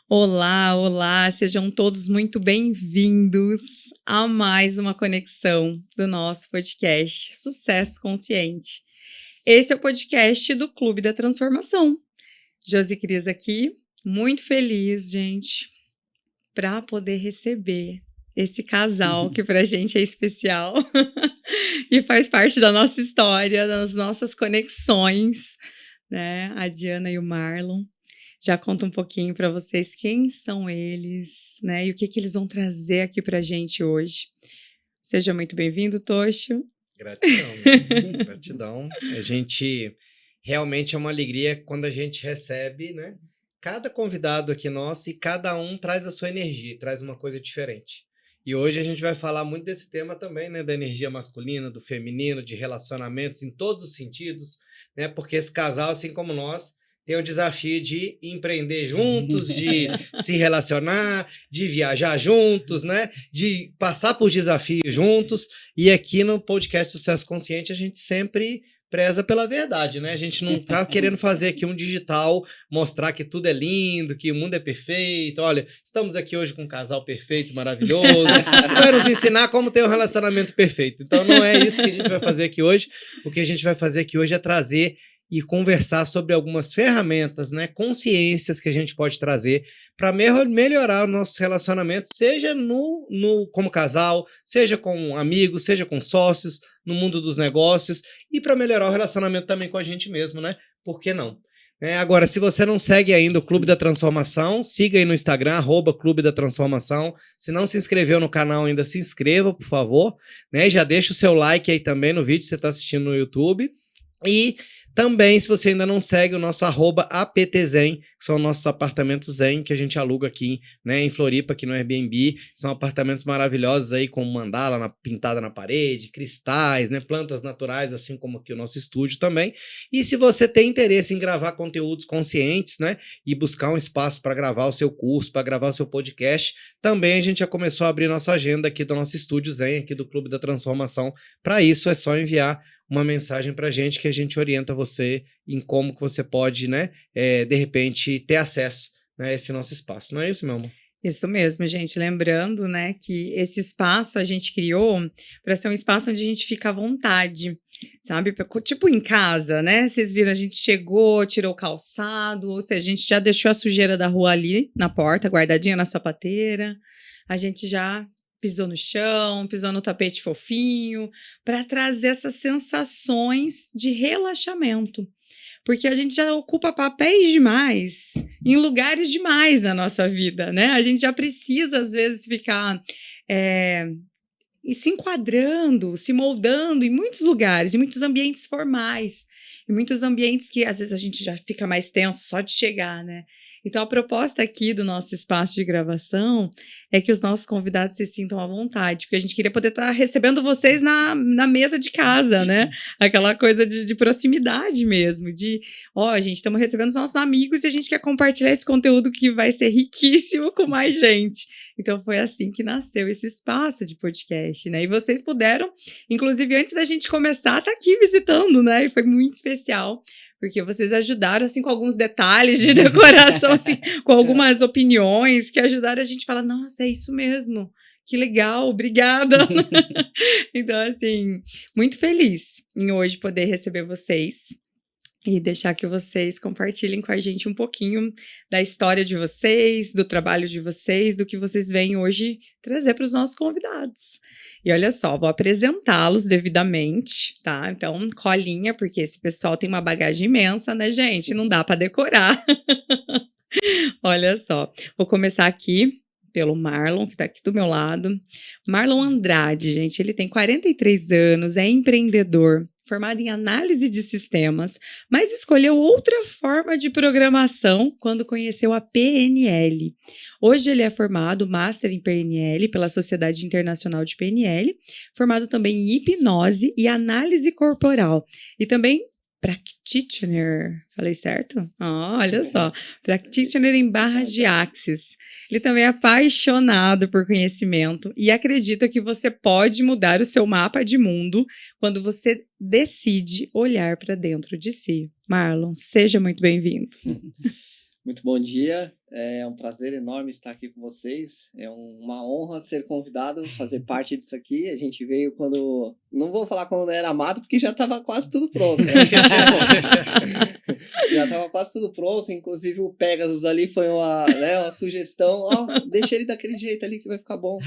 Olá, olá, sejam todos muito bem-vindos a mais uma conexão do nosso podcast Sucesso Consciente. Esse é o podcast do Clube da Transformação. Josi Cris aqui, muito feliz, gente, para poder receber esse casal que pra gente é especial e faz parte da nossa história, das nossas conexões, né? A Diana e o Marlon. Já conta um pouquinho para vocês quem são eles, né? E o que eles vão trazer aqui para a gente hoje. Seja muito bem-vindo, Tocho. Gratidão, né? Gratidão. A gente realmente é uma alegria quando a gente recebe, né? Cada convidado aqui nosso e cada um traz a sua energia, traz uma coisa diferente. E hoje a gente vai falar muito desse tema também, né? Da energia masculina, do feminino, de relacionamentos em todos os sentidos, né? Porque esse casal, assim como nós, tem o desafio de empreender juntos, de se relacionar, de viajar juntos, né? De passar por desafios juntos. E aqui no podcast Sucesso Consciente a gente sempre preza pela verdade, né? A gente não tá querendo fazer aqui um digital, mostrar que tudo é lindo, que o mundo é perfeito. Olha, estamos aqui hoje com um casal perfeito, maravilhoso. Vai nos ensinar como ter um relacionamento perfeito. Então não é isso que a gente vai fazer aqui hoje. O que a gente vai fazer aqui hoje é trazer e conversar sobre algumas ferramentas, né, consciências que a gente pode trazer para melhorar os nossos relacionamentos, seja como casal, seja com amigos, seja com sócios, no mundo dos negócios, e para melhorar o relacionamento também com a gente mesmo, né? Por que não? Agora, se você não segue ainda o Clube da Transformação, siga aí no Instagram, @Clube da Transformação. Se não se inscreveu no canal ainda, se inscreva, por favor, né? Já deixa o seu like aí também no vídeo que você está assistindo no YouTube. E também, se você ainda não segue o nosso @APTZen, que são nossos apartamentos Zen, que a gente aluga aqui, né, em Floripa, aqui no Airbnb. São apartamentos maravilhosos aí, com mandala pintada na parede, cristais, né, plantas naturais, assim como aqui o nosso estúdio também. E se você tem interesse em gravar conteúdos conscientes, né, e buscar um espaço para gravar o seu curso, para gravar o seu podcast, também a gente já começou a abrir nossa agenda aqui do nosso estúdio Zen, aqui do Clube da Transformação. Para isso, é só enviar uma mensagem para a gente que a gente orienta você em como que você pode, né, de repente, ter acesso, né, a esse nosso espaço. Não é isso, meu amor? Isso mesmo, gente. Lembrando, né, que esse espaço a gente criou para ser um espaço onde a gente fica à vontade, sabe? Tipo em casa, né? Vocês viram, a gente chegou, tirou o calçado, ou seja, a gente já deixou a sujeira da rua ali na porta, guardadinha na sapateira. A gente já pisou no chão, pisou no tapete fofinho, para trazer essas sensações de relaxamento. Porque a gente já ocupa papéis demais, em lugares demais na nossa vida, né? A gente já precisa, às vezes, ficar e se enquadrando, se moldando em muitos lugares, em muitos ambientes formais, em muitos ambientes que, às vezes, a gente já fica mais tenso só de chegar, né? Então, a proposta aqui do nosso espaço de gravação é que os nossos convidados se sintam à vontade, porque a gente queria poder estar recebendo vocês na mesa de casa, né? Aquela coisa de proximidade mesmo, gente, estamos recebendo os nossos amigos e a gente quer compartilhar esse conteúdo que vai ser riquíssimo com mais gente. Então, foi assim que nasceu esse espaço de podcast, né? E vocês puderam, inclusive, antes da gente começar, estar aqui visitando, né? E foi muito especial, porque vocês ajudaram, assim, com alguns detalhes de decoração, assim, com algumas opiniões que ajudaram a gente a falar, nossa, é isso mesmo, que legal, obrigada. Então, assim, muito feliz em hoje poder receber vocês e deixar que vocês compartilhem com a gente um pouquinho da história de vocês, do trabalho de vocês, do que vocês vêm hoje trazer para os nossos convidados. E olha só, vou apresentá-los devidamente, tá? Então, colinha, porque esse pessoal tem uma bagagem imensa, né, gente? Não dá para decorar. Olha só, vou começar aqui pelo Marlon, que está aqui do meu lado. Marlon Andrade, gente, ele tem 43 anos, é empreendedor, formado em análise de sistemas, mas escolheu outra forma de programação quando conheceu a PNL. Hoje ele é formado Master em PNL pela Sociedade Internacional de PNL, formado também em hipnose e análise corporal, e também practitioner, falei certo? Olha só, practitioner em barras de Axis. Ele também é apaixonado por conhecimento e acredita que você pode mudar o seu mapa de mundo quando você decide olhar para dentro de si. Marlon, seja muito bem-vindo. Muito bom dia, é um prazer enorme estar aqui com vocês, é uma honra ser convidado, fazer parte disso aqui. A gente veio quando, não vou falar quando era mato, porque já estava quase tudo pronto, né? Já estava quase tudo pronto, inclusive o Pegasus ali foi uma sugestão, ó, deixa ele daquele jeito ali que vai ficar bom,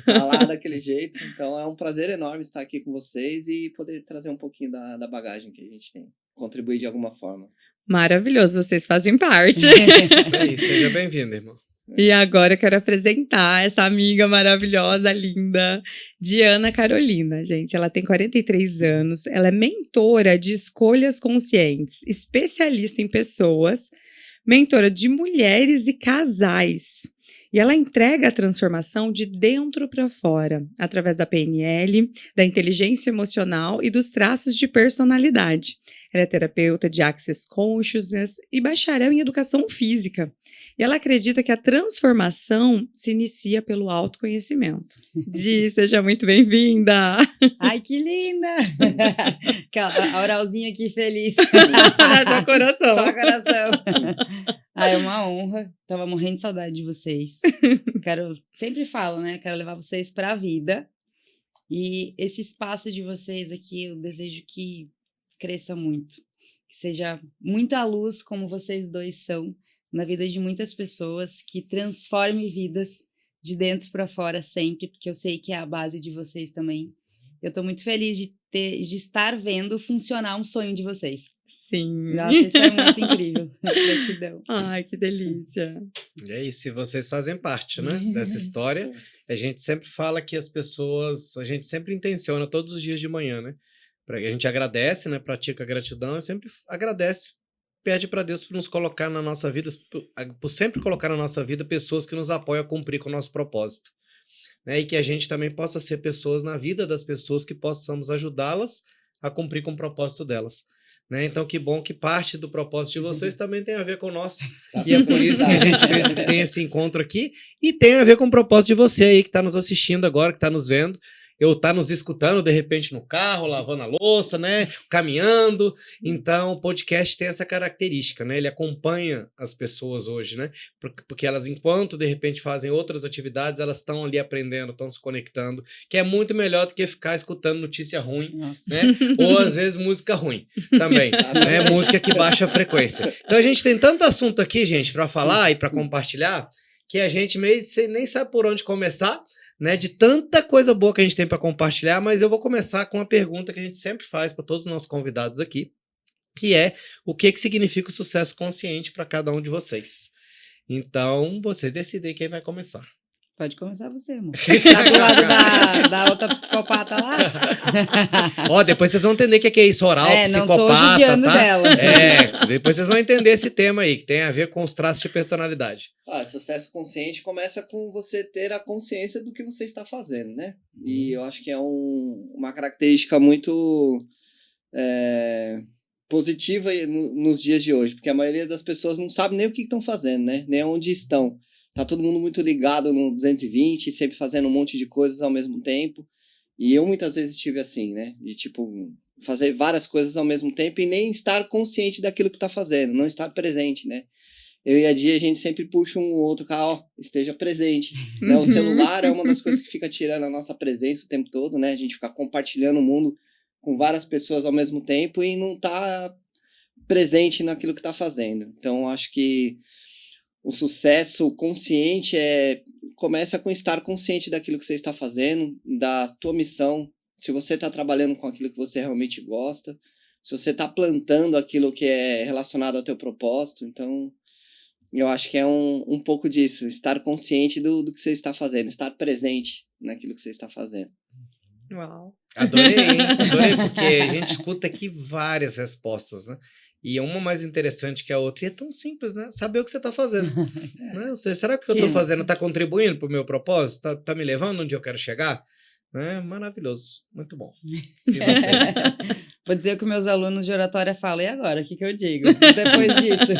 tá lá daquele jeito. Então é um prazer enorme estar aqui com vocês e poder trazer um pouquinho da bagagem que a gente tem, contribuir de alguma forma. Maravilhoso, vocês fazem parte. Isso aí, seja bem-vindo, irmão. E agora eu quero apresentar essa amiga maravilhosa, linda, Diana Carolina, gente. Ela tem 43 anos, ela é mentora de escolhas conscientes, especialista em pessoas, mentora de mulheres e casais. E ela entrega a transformação de dentro para fora, através da PNL, da inteligência emocional e dos traços de personalidade. Ela é terapeuta de Access Consciousness e bacharel em educação física. E ela acredita que a transformação se inicia pelo autoconhecimento. Di, seja muito bem-vinda! Ai, que linda! A oralzinha aqui feliz. Só coração. Só coração. É uma honra. Tava morrendo de saudade de vocês. Sempre falo, né? Quero levar vocês para a vida. E esse espaço de vocês aqui, eu desejo que cresça muito. Que seja muita luz, como vocês dois são, na vida de muitas pessoas, que transforme vidas de dentro para fora sempre, porque eu sei que é a base de vocês também. Eu estou muito feliz de estar vendo funcionar um sonho de vocês. Sim. Nossa, isso é muito incrível. Gratidão. Ai, que delícia. E é isso, e vocês fazem parte, né, dessa história. A gente sempre fala que as pessoas, a gente sempre intenciona todos os dias de manhã, né? A gente agradece, né, pratica a gratidão e sempre agradece, pede para Deus por nos colocar na nossa vida, por sempre colocar na nossa vida pessoas que nos apoiam a cumprir com o nosso propósito. Né, e que a gente também possa ser pessoas na vida das pessoas que possamos ajudá-las a cumprir com o propósito delas. Né? Então, que bom que parte do propósito de vocês também tem a ver com o nosso. E é por isso que a gente tem esse encontro aqui. E tem a ver com o propósito de você aí que está nos assistindo agora, que está nos vendo. Eu tá nos escutando, de repente, no carro, lavando a louça, né? Caminhando. Então, o podcast tem essa característica, né? Ele acompanha as pessoas hoje, né? Porque elas, enquanto, de repente, fazem outras atividades, elas estão ali aprendendo, estão se conectando, que é muito melhor do que ficar escutando notícia ruim, né? Ou, às vezes, música ruim também, né? Música que baixa a frequência. Então, a gente tem tanto assunto aqui, gente, para falar e para compartilhar, que a gente meio nem sabe por onde começar, né, de tanta coisa boa que a gente tem para compartilhar, mas eu vou começar com uma pergunta que a gente sempre faz para todos os nossos convidados aqui, que é o que significa o sucesso consciente para cada um de vocês. Então, você decide quem vai começar. Pode começar você, amor. Tá do lado da outra psicopata lá? Ó, depois vocês vão entender o que é isso, oral, psicopata, não tô judiando tá? dela. Depois vocês vão entender esse tema aí, que tem a ver com os traços de personalidade. Sucesso consciente começa com você ter a consciência do que você está fazendo, né? E eu acho que é uma característica muito positiva nos dias de hoje, porque a maioria das pessoas não sabe nem o que estão fazendo, né? Nem onde estão. Tá todo mundo muito ligado no 220, sempre fazendo um monte de coisas ao mesmo tempo. E eu muitas vezes tive assim, né? De tipo, fazer várias coisas ao mesmo tempo e nem estar consciente daquilo que tá fazendo, não estar presente, né? Eu e a Dia, a gente sempre puxa um outro cara, esteja presente. Né? O celular é uma das coisas que fica tirando a nossa presença o tempo todo, né? A gente fica compartilhando o mundo com várias pessoas ao mesmo tempo e não tá presente naquilo que tá fazendo. Então, acho que o sucesso consciente começa com estar consciente daquilo que você está fazendo, da tua missão, se você está trabalhando com aquilo que você realmente gosta, se você está plantando aquilo que é relacionado ao teu propósito. Então, eu acho que é um pouco disso, estar consciente do que você está fazendo, estar presente naquilo que você está fazendo. Uau! Adorei, hein? Adorei, porque a gente escuta aqui várias respostas, né? E uma mais interessante que a outra, e é tão simples, né? Saber o que você está fazendo. Né? Ou seja, será que o que eu estou fazendo está contribuindo para o meu propósito? Tá me levando onde eu quero chegar? Né? Maravilhoso, muito bom. E você? Vou dizer o que meus alunos de oratória falam, e agora? O que eu digo depois disso?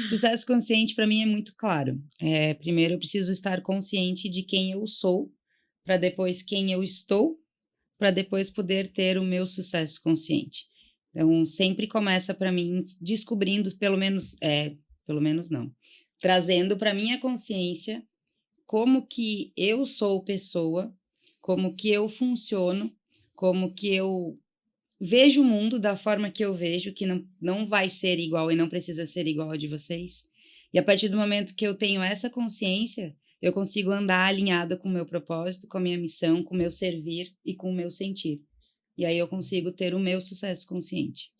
Sucesso consciente para mim é muito claro. Primeiro eu preciso estar consciente de quem eu sou, para depois quem eu estou, para depois poder ter o meu sucesso consciente. Então, sempre começa para mim descobrindo, pelo menos não, trazendo para minha consciência como que eu sou pessoa, como que eu funciono, como que eu vejo o mundo da forma que eu vejo, que não vai ser igual e não precisa ser igual a de vocês. E a partir do momento que eu tenho essa consciência, eu consigo andar alinhada com o meu propósito, com a minha missão, com o meu servir e com o meu sentir. E aí eu consigo ter o meu sucesso consciente.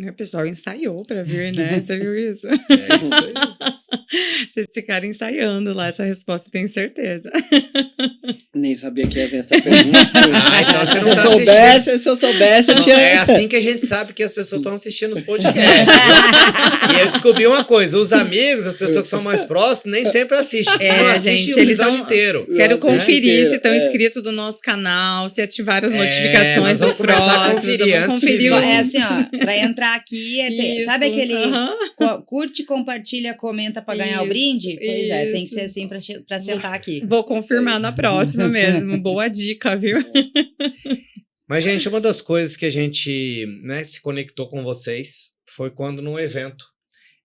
O pessoal ensaiou para vir, né? Você viu isso? É isso aí. Vocês ficaram ensaiando lá essa resposta, tenho certeza. Nem sabia que ia vir essa pergunta. Então você Se não eu tá soubesse, se eu soubesse, eu tinha... É assim que a gente sabe que as pessoas estão assistindo os podcasts. Viu? E eu descobri uma coisa: os amigos, as pessoas que são mais próximas, nem sempre assistem. Não assistem o eles episódio vão... inteiro. Quero Nossa, conferir inteiro, se estão inscritos no nosso canal, se ativaram as nós notificações vamos dos começar a próximos. conferir Vamos antes de conferir ver. o... É assim, ó, para entrar aqui, sabe Isso, aquele aham. curte, compartilha, comenta para ganhar o Isso, brinde? Pois é, tem que isso. ser assim para sentar aqui. Vou confirmar na próxima mesmo. Boa dica, viu? Mas, gente, uma das coisas que a gente, né, se conectou com vocês foi quando no evento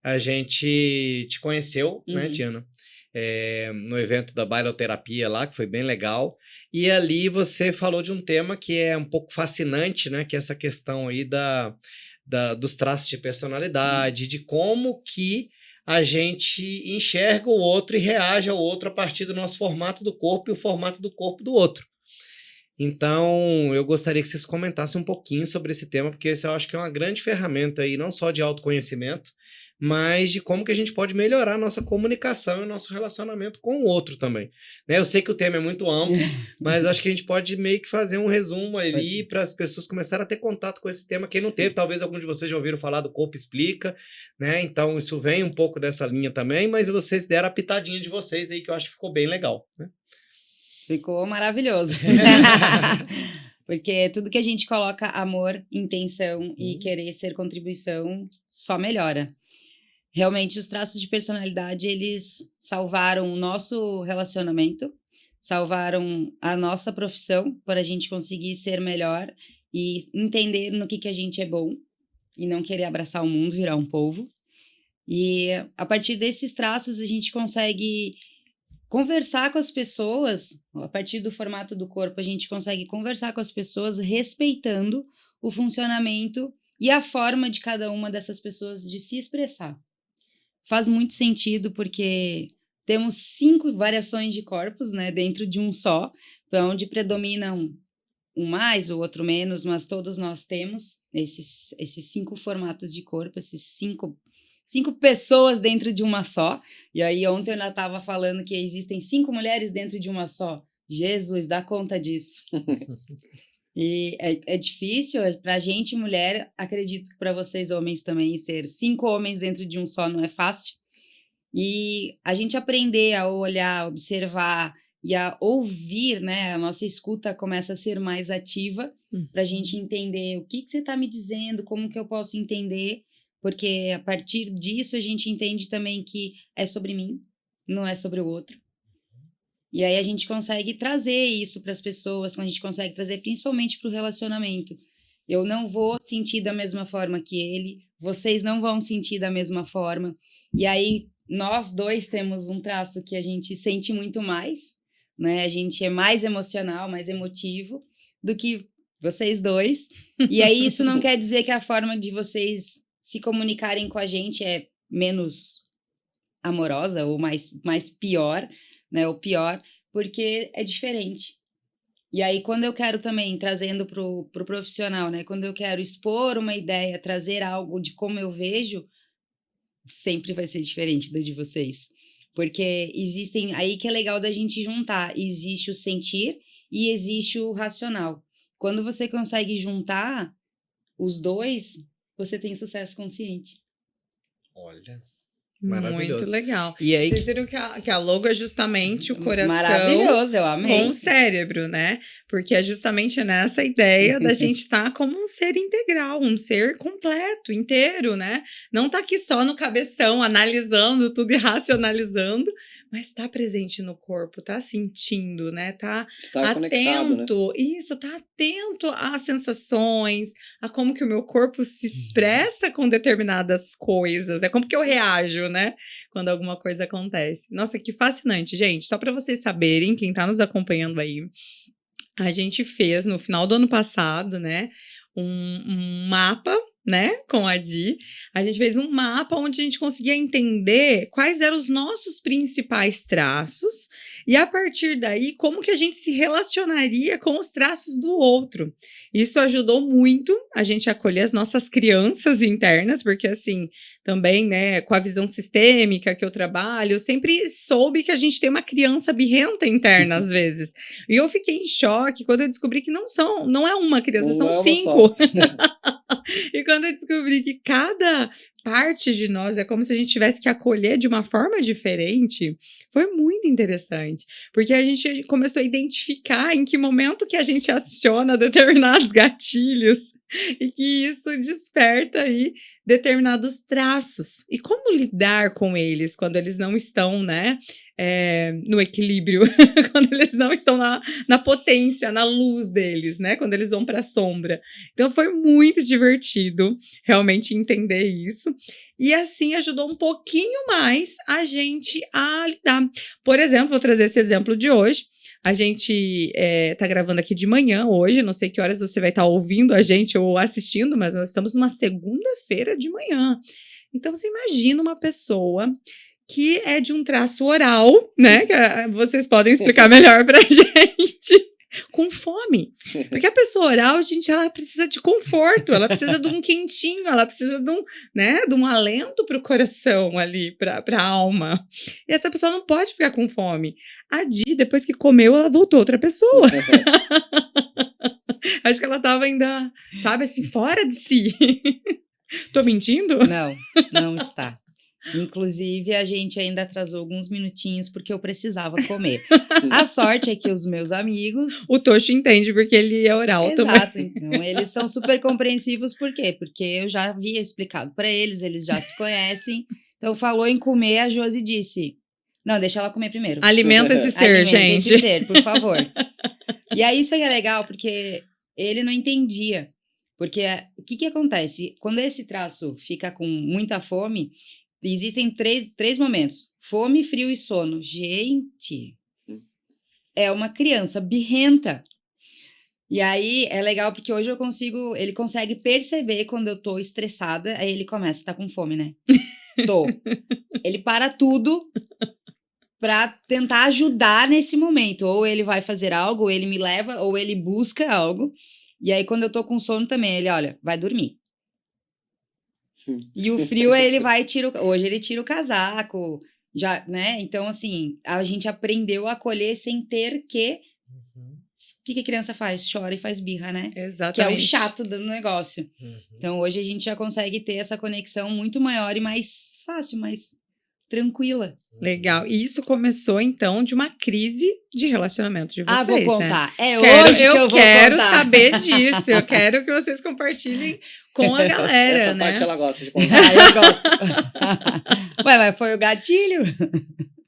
a gente te conheceu, né, Uhum. Diana? No evento da bailoterapia lá, que foi bem legal. E ali você falou de um tema que é um pouco fascinante, né? Que é essa questão aí dos traços de personalidade, de como que a gente enxerga o outro e reage ao outro a partir do nosso formato do corpo e o formato do corpo do outro. Então, eu gostaria que vocês comentassem um pouquinho sobre esse tema, porque esse eu acho que é uma grande ferramenta aí, não só de autoconhecimento, mas de como que a gente pode melhorar a nossa comunicação e o nosso relacionamento com o outro também. Né? Eu sei que o tema é muito amplo, mas acho que a gente pode meio que fazer um resumo ali para as pessoas começarem a ter contato com esse tema. Quem não teve, talvez alguns de vocês já ouviram falar do Corpo Explica, né? Então, isso vem um pouco dessa linha também, mas vocês deram a pitadinha de vocês aí, que eu acho que ficou bem legal, né? Ficou maravilhoso. Porque tudo que a gente coloca amor, intenção e querer ser contribuição só melhora. Realmente, os traços de personalidade, eles salvaram o nosso relacionamento, salvaram a nossa profissão para a gente conseguir ser melhor e entender no que a gente é bom e não querer abraçar o mundo, virar um polvo. E a partir desses traços, a gente consegue conversar com as pessoas, a partir do formato do corpo, a gente consegue conversar com as pessoas respeitando o funcionamento e a forma de cada uma dessas pessoas de se expressar. Faz muito sentido porque temos 5 variações de corpos, né, dentro de um só, onde predominam um mais, o outro menos, mas todos nós temos esses 5 formatos de corpo, esses 5 pessoas dentro de uma só. E aí ontem eu ainda estava falando que existem 5 mulheres dentro de uma só. Jesus, dá conta disso. E é difícil, para a gente, mulher, acredito que para vocês, homens, também, ser 5 homens dentro de um só não é fácil. E a gente aprender a olhar, observar e a ouvir, né? A nossa escuta começa a ser mais ativa para a gente entender o que você está me dizendo, como que eu posso entender, porque a partir disso a gente entende também que é sobre mim, não é sobre o outro. E aí a gente consegue trazer isso para as pessoas, a gente consegue trazer principalmente para o relacionamento. Eu não vou sentir da mesma forma que ele, vocês não vão sentir da mesma forma. E aí nós dois temos um traço que a gente sente muito mais, né? A gente é mais emocional, mais emotivo do que vocês dois. E aí isso não quer dizer que a forma de vocês se comunicarem com a gente é menos amorosa ou mais pior, né, o pior, porque é diferente. E aí, quando eu quero também, trazendo pro profissional, né, quando eu quero expor uma ideia, trazer algo de como eu vejo, sempre vai ser diferente da de vocês. Porque existem, aí que é legal da gente juntar, existe o sentir e existe o racional. Quando você consegue juntar os dois, você tem sucesso consciente. Olha... Maravilhoso. Muito legal. E aí... Vocês viram que a logo é justamente o coração Maravilhoso, eu amei. com o cérebro, né? Porque é justamente nessa ideia da gente estar como um ser integral, um ser completo, inteiro, né? Não tá aqui só no cabeção, analisando tudo e racionalizando, mas tá presente no corpo, tá sentindo, né? Tá Estar conectado, né? atento, isso, tá atento às sensações, a como que o meu corpo se expressa com determinadas coisas, é como que eu reajo, né? Quando alguma coisa acontece. Nossa, que fascinante, gente. Só para vocês saberem, quem tá nos acompanhando aí, a gente fez no final do ano passado, né, um mapa, né, com a Di. A gente fez um mapa onde a gente conseguia entender quais eram os nossos principais traços e, a partir daí, como que a gente se relacionaria com os traços do outro. Isso ajudou muito a gente a acolher as nossas crianças internas, porque, assim, também, né, com a visão sistêmica que eu trabalho, eu sempre soube que a gente tem uma criança birrenta interna, às vezes. E eu fiquei em choque quando eu descobri que não é uma criança, Não são é uma 5. só. E quando eu descobri que cada parte de nós é como se a gente tivesse que acolher de uma forma diferente, foi muito interessante. Porque a gente começou a identificar em que momento que a gente aciona determinados gatilhos e que isso desperta aí determinados traços. E como lidar com eles quando eles não estão, né, no equilíbrio, quando eles não estão na potência, na luz deles, né, quando eles vão para a sombra. Então foi muito divertido realmente entender isso. E assim ajudou um pouquinho mais a gente a lidar. Por exemplo, vou trazer esse exemplo de hoje. A gente tá gravando aqui de manhã hoje, não sei que horas você vai estar ouvindo a gente ou assistindo, mas nós estamos numa segunda-feira de manhã. Então, você imagina uma pessoa que é de um traço oral, né? Que vocês podem explicar melhor pra gente. Com fome. Porque a pessoa oral, gente, ela precisa de conforto, ela precisa de um quentinho, ela precisa de um alento pro coração ali, pra alma. E essa pessoa não pode ficar com fome. A Di, depois que comeu, ela voltou outra pessoa. Acho que ela tava ainda, sabe, assim, fora de si. Tô mentindo? Não está. Inclusive, a gente ainda atrasou alguns minutinhos porque eu precisava comer. A sorte é que os meus amigos... O Tocho entende porque ele é oral também. Exato, então eles são super compreensivos, por quê? Porque eu já havia explicado para eles já se conhecem. Então, falou em comer, a Josi disse, não, deixa ela comer primeiro. Alimenta esse ser, Alimenta gente. esse ser, por favor. E aí, isso aí é legal, porque ele não entendia. Porque o que acontece? Quando esse traço fica com muita fome, existem três momentos. Fome, frio e sono. Gente, é uma criança birrenta. E aí, é legal porque hoje ele consegue perceber quando eu tô estressada, aí ele começa, tá com fome, né? Tô. Ele para tudo pra tentar ajudar nesse momento. Ou ele vai fazer algo, ou ele me leva, ou ele busca algo. E aí, quando eu tô com sono também, ele, olha, vai dormir. E o frio, ele vai hoje ele tira o casaco, já, né? Então, assim, a gente aprendeu a acolher sem ter que... O que a criança faz? Chora e faz birra, né? Exatamente. Que é o chato do negócio. Então, hoje a gente já consegue ter essa conexão muito maior e mais fácil, mais tranquila. Legal. E isso começou, então, de uma crise de relacionamento de vocês, vou né? contar. Hoje que eu vou quero contar. saber disso. Eu quero que vocês compartilhem com a galera, Essa né? parte ela gosta de contar. Eu gosto. Ué, mas foi o gatilho?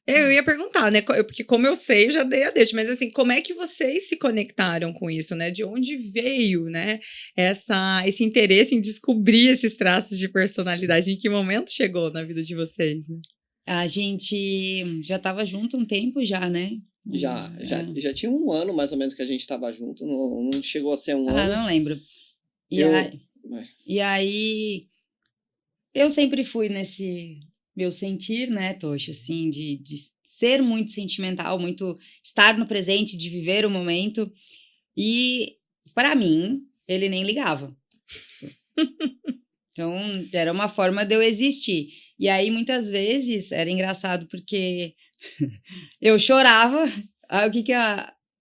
Eu ia perguntar, né? Porque como eu sei, eu já dei a deixa. Mas assim, como é que vocês se conectaram com isso, né? De onde veio, né? Esse interesse em descobrir esses traços de personalidade? Em que momento chegou na vida de vocês, né? A gente já estava junto um tempo já, né? Já tinha um ano, mais ou menos, que a gente estava junto. Não chegou a ser um ano. Não lembro. E aí, eu sempre fui nesse meu sentir, né, Tocha, assim, de ser muito sentimental, muito estar no presente, de viver o momento. E, para mim, ele nem ligava. Então, era uma forma de eu existir. E aí, muitas vezes, era engraçado, porque eu chorava. Aí, o que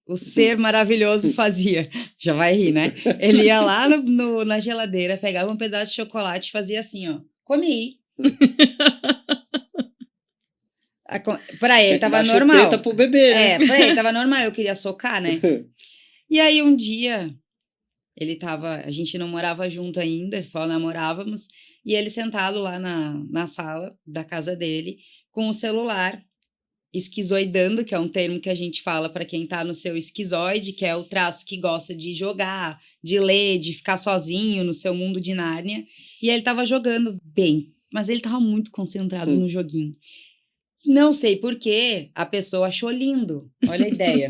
o ser maravilhoso fazia? Já vai rir, né? Ele ia lá na geladeira, pegava um pedaço de chocolate e fazia assim, ó. Comi. Pra ele tava normal. Chupeta pro bebê, né? Pra ele tava normal, eu queria socar, né? E aí, um dia, a gente não morava junto ainda, só namorávamos, e ele sentado lá na sala da casa dele, com o celular, esquizoidando, que é um termo que a gente fala para quem tá no seu esquizoide, que é o traço que gosta de jogar, de ler, de ficar sozinho no seu mundo de Nárnia. E ele tava jogando bem, mas ele tava muito concentrado no joguinho. Não sei por quê, a pessoa achou lindo. Olha a ideia.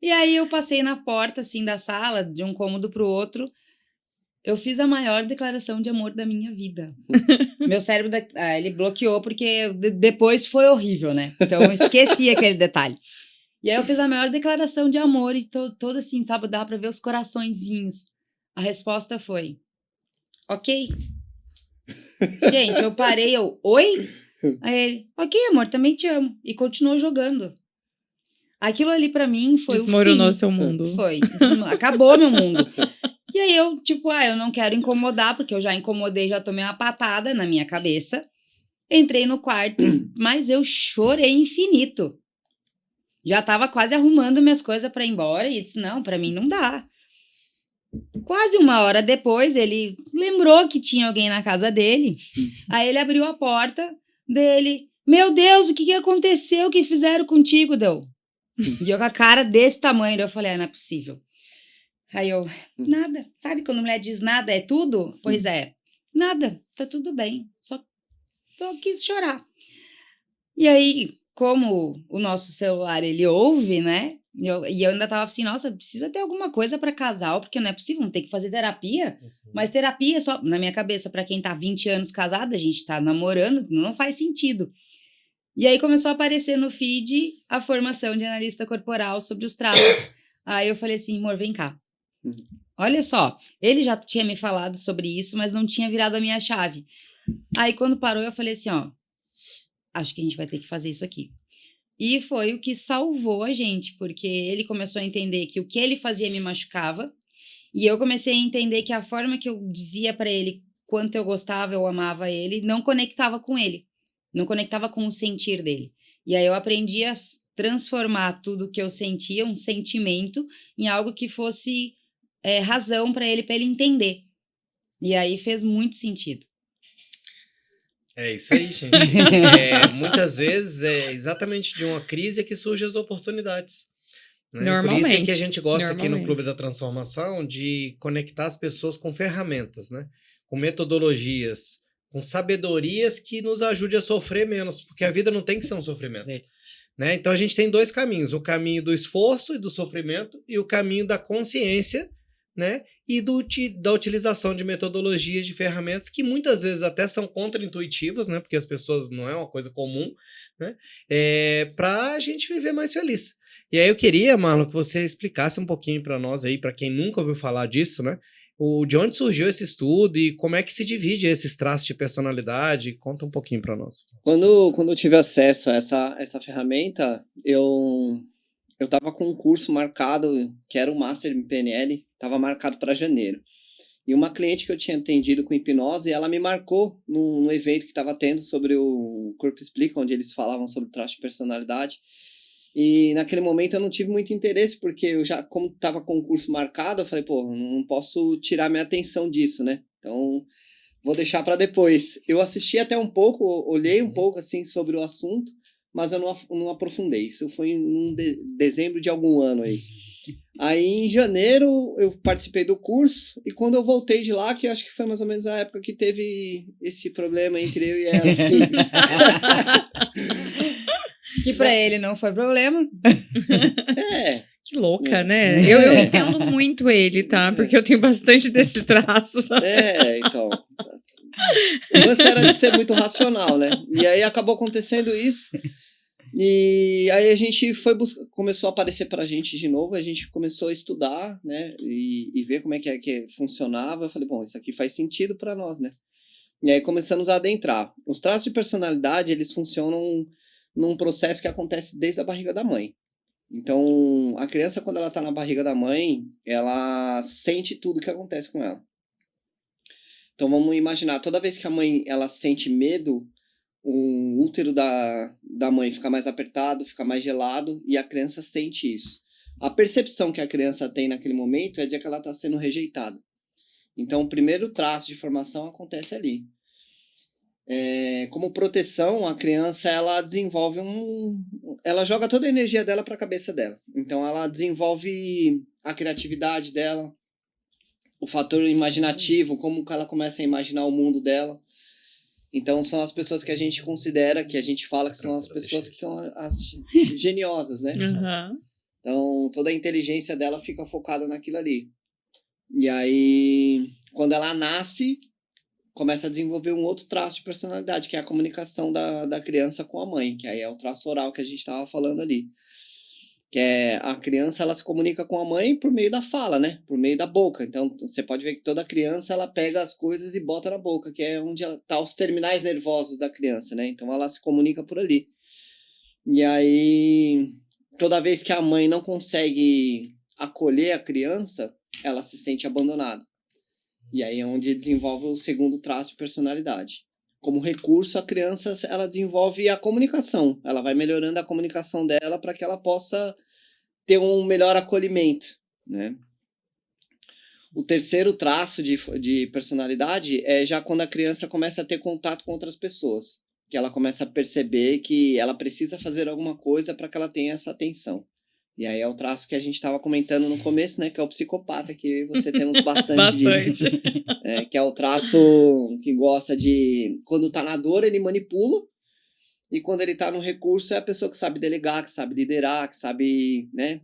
E aí eu passei na porta, assim, da sala, de um cômodo pro outro. Eu fiz a maior declaração de amor da minha vida. Meu cérebro, ele bloqueou, porque depois foi horrível, né? Então, eu esqueci aquele detalhe. E aí, eu fiz a maior declaração de amor, e toda assim, sabe? Dá pra ver os coraçõezinhos. A resposta foi, ok. Gente, eu parei, oi? Aí ele, ok, amor, também te amo. E continuou jogando. Aquilo ali, pra mim, foi Desmoronou o fim. seu mundo. Foi. Acabou meu mundo. E aí eu, tipo, eu não quero incomodar, porque eu já incomodei, já tomei uma patada na minha cabeça. Entrei no quarto, mas eu chorei infinito. Já tava quase arrumando minhas coisas pra ir embora e disse, não, pra mim não dá. Quase 1 hora depois, ele lembrou que tinha alguém na casa dele. Aí ele abriu a porta dele. Meu Deus, o que aconteceu? O que fizeram contigo, Deu? E eu com a cara desse tamanho, eu falei, não é possível. Aí eu, nada. Sabe quando a mulher diz nada é tudo? Pois é, nada, tá tudo bem. Só quis chorar. E aí, como o nosso celular, ele ouve, né? E eu ainda tava assim, nossa, precisa ter alguma coisa para casal, porque não é possível, não tem que fazer terapia. Mas terapia só, na minha cabeça, para quem tá 20 anos casado, a gente tá namorando, não faz sentido. E aí começou a aparecer no feed a formação de analista corporal sobre os traços. Aí eu falei assim, amor, vem cá. Olha só, ele já tinha me falado sobre isso, mas não tinha virado a minha chave. Aí quando parou, eu falei assim, ó, acho que a gente vai ter que fazer isso aqui. E foi o que salvou a gente, porque ele começou a entender que o que ele fazia me machucava, e eu comecei a entender que a forma que eu dizia pra ele quanto eu gostava, eu amava ele, não conectava com ele, não conectava com o sentir dele. E aí eu aprendi a transformar tudo que eu sentia, um sentimento, em algo que fosse razão para ele entender. E aí fez muito sentido. É isso aí, gente. Muitas vezes é exatamente de uma crise que surgem as oportunidades. Né? Normalmente. Por isso é que a gente gosta aqui no Clube da Transformação de conectar as pessoas com ferramentas, né? Com metodologias, com sabedorias que nos ajude a sofrer menos, porque a vida não tem que ser um sofrimento. Né? Então a gente tem 2 caminhos, o caminho do esforço e do sofrimento e o caminho da consciência, né? E da utilização de metodologias, de ferramentas que muitas vezes até são contraintuitivas, né? Porque as pessoas não é uma coisa comum, né? Para a gente viver mais feliz. E aí eu queria, Marlon, que você explicasse um pouquinho para nós aí, para quem nunca ouviu falar disso, né? De onde surgiu esse estudo e como é que se divide esses traços de personalidade? Conta um pouquinho para nós. Quando eu tive acesso a essa ferramenta, eu estava com um curso marcado, que era o Master em PNL, estava marcado para janeiro. E uma cliente que eu tinha atendido com hipnose, ela me marcou num evento que estava tendo sobre o Corpo Explica, onde eles falavam sobre traço de personalidade. E naquele momento eu não tive muito interesse, porque eu já, como estava com o curso marcado, eu falei, pô, não posso tirar minha atenção disso, né? Então, vou deixar para depois. Eu assisti até um pouco, olhei um pouco assim sobre o assunto, mas eu não aprofundei. Isso foi em dezembro de algum ano aí. Aí, em janeiro, eu participei do curso, e quando eu voltei de lá, que eu acho que foi mais ou menos a época que teve esse problema entre eu e ela, assim. Que pra ele não foi problema. Que louca, né? Eu entendo muito ele, tá? Porque eu tenho bastante desse traço. Então. O lance era de ser muito racional, né? E aí acabou acontecendo isso. E aí a gente começou a aparecer pra gente de novo, a gente começou a estudar, né? E ver como é que funcionava. Eu falei, bom, isso aqui faz sentido pra nós, né? E aí começamos a adentrar. Os traços de personalidade, eles funcionam num processo que acontece desde a barriga da mãe. Então, a criança, quando ela tá na barriga da mãe, ela sente tudo que acontece com ela. Então, vamos imaginar, toda vez que a mãe ela sente medo, o útero da mãe fica mais apertado, fica mais gelado, e a criança sente isso. A percepção que a criança tem naquele momento é de que ela está sendo rejeitada. Então, o primeiro traço de formação acontece ali. Como proteção, a criança ela desenvolve ela joga toda a energia dela para a cabeça dela. Então ela desenvolve a criatividade dela, o fator imaginativo, como que ela começa a imaginar o mundo dela. Então são as pessoas que a gente considera, que a gente fala que são as pessoas que são as geniosas, né? Uhum. Então toda a inteligência dela fica focada naquilo ali. E aí, quando ela nasce, começa a desenvolver um outro traço de personalidade, que é a comunicação da criança com a mãe, que aí é o traço oral que a gente estava falando ali. Que é a criança, ela se comunica com a mãe por meio da fala, né? Por meio da boca. Então, você pode ver que toda criança, ela pega as coisas e bota na boca, que é onde tá os terminais nervosos da criança, né? Então, ela se comunica por ali. E aí, toda vez que a mãe não consegue acolher a criança, ela se sente abandonada. E aí é onde desenvolve o segundo traço de personalidade. Como recurso, a criança ela desenvolve a comunicação. Ela vai melhorando a comunicação dela para que ela possa ter um melhor acolhimento, né? O terceiro traço de personalidade é já quando a criança começa a ter contato com outras pessoas. Que ela começa a perceber que ela precisa fazer alguma coisa para que ela tenha essa atenção. E aí é o traço que a gente estava comentando no começo, né? Que é o psicopata, que você temos bastante disso. Que é o traço que gosta de... Quando tá na dor, ele manipula. E quando ele tá no recurso, é a pessoa que sabe delegar, que sabe liderar, que sabe, né?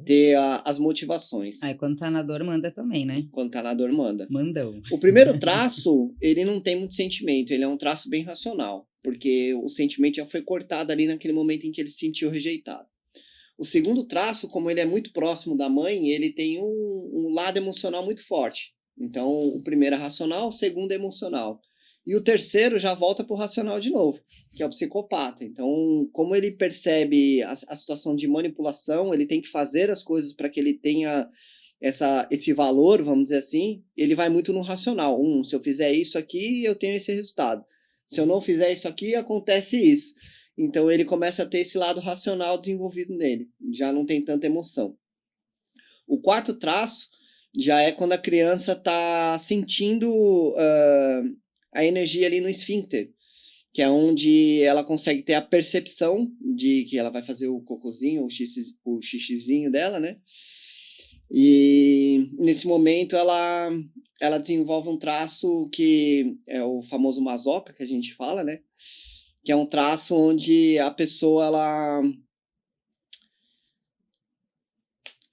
Ter as motivações. Aí quando tá na dor, manda também, né? Quando tá na dor, manda. Mandão. O primeiro traço, ele não tem muito sentimento. Ele é um traço bem racional. Porque o sentimento já foi cortado ali naquele momento em que ele se sentiu rejeitado. O segundo traço, como ele é muito próximo da mãe, ele tem um lado emocional muito forte. Então, o primeiro é racional, o segundo é emocional. E o terceiro já volta para o racional de novo, que é o psicopata. Então, como ele percebe a situação de manipulação, ele tem que fazer as coisas para que ele tenha esse valor, vamos dizer assim, ele vai muito no racional. Se eu fizer isso aqui, eu tenho esse resultado. Se eu não fizer isso aqui, acontece isso. Então ele começa a ter esse lado racional desenvolvido nele, já não tem tanta emoção. O quarto traço já é quando a criança está sentindo a energia ali no esfíncter, que é onde ela consegue ter a percepção de que ela vai fazer o cocôzinho, o xixizinho dela, né? E nesse momento ela desenvolve um traço que é o famoso masoca, que a gente fala, né? Que é um traço onde a pessoa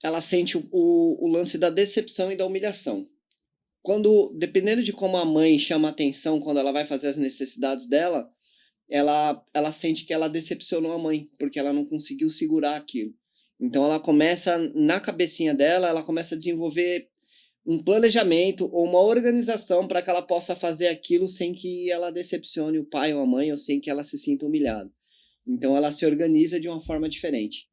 ela sente o lance da decepção e da humilhação. Dependendo de como a mãe chama a atenção quando ela vai fazer as necessidades dela, ela sente que ela decepcionou a mãe, porque ela não conseguiu segurar aquilo. Então ela começa, na cabecinha dela, ela começa a desenvolver um planejamento ou uma organização para que ela possa fazer aquilo sem que ela decepcione o pai ou a mãe ou sem que ela se sinta humilhada. Então ela se organiza de uma forma diferente.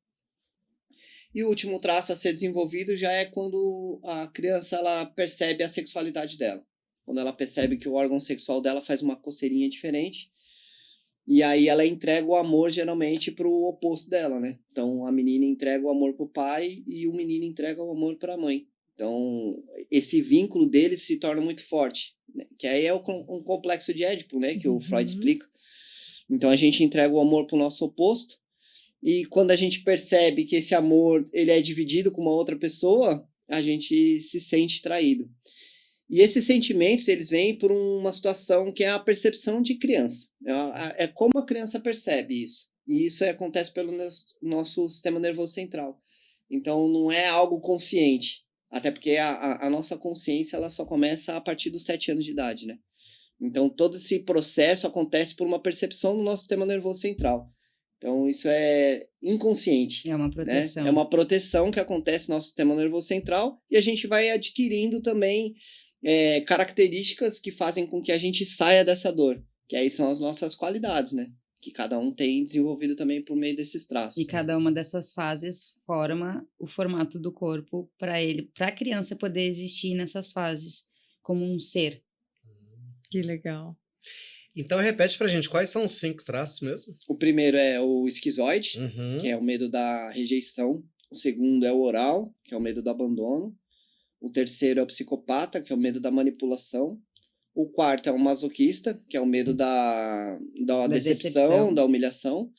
E o último traço a ser desenvolvido já é quando a criança ela percebe a sexualidade dela. Quando ela percebe que o órgão sexual dela faz uma coceirinha diferente. E aí ela entrega o amor geralmente para o oposto dela, né? Então a menina entrega o amor para o pai e o menino entrega o amor para a mãe. Então, esse vínculo deles se torna muito forte, né? Que aí é um complexo de Édipo, né? Que o Freud explica. Então, a gente entrega o amor para o nosso oposto, e quando a gente percebe que esse amor ele é dividido com uma outra pessoa, a gente se sente traído. E esses sentimentos, eles vêm por uma situação que é a percepção de criança. É como a criança percebe isso. E isso acontece pelo nosso sistema nervoso central. Então, não é algo consciente. Até porque a nossa consciência ela só começa a partir dos 7 anos de idade, né? Então, todo esse processo acontece por uma percepção do nosso sistema nervoso central. Então, isso é inconsciente. É uma proteção. Né? É uma proteção que acontece no nosso sistema nervoso central e a gente vai adquirindo também características que fazem com que a gente saia dessa dor. Que aí são as nossas qualidades, né? Que cada um tem desenvolvido também por meio desses traços. E cada uma dessas fases forma o formato do corpo para a criança poder existir nessas fases como um ser. Que legal. Então repete pra gente, quais são os 5 traços mesmo? O primeiro é o esquizoide, que é o medo da rejeição. O segundo é o oral, que é o medo do abandono. O terceiro é o psicopata, que é o medo da manipulação. O quarto é o masoquista, que é o medo da decepção, decepção. da humilhação.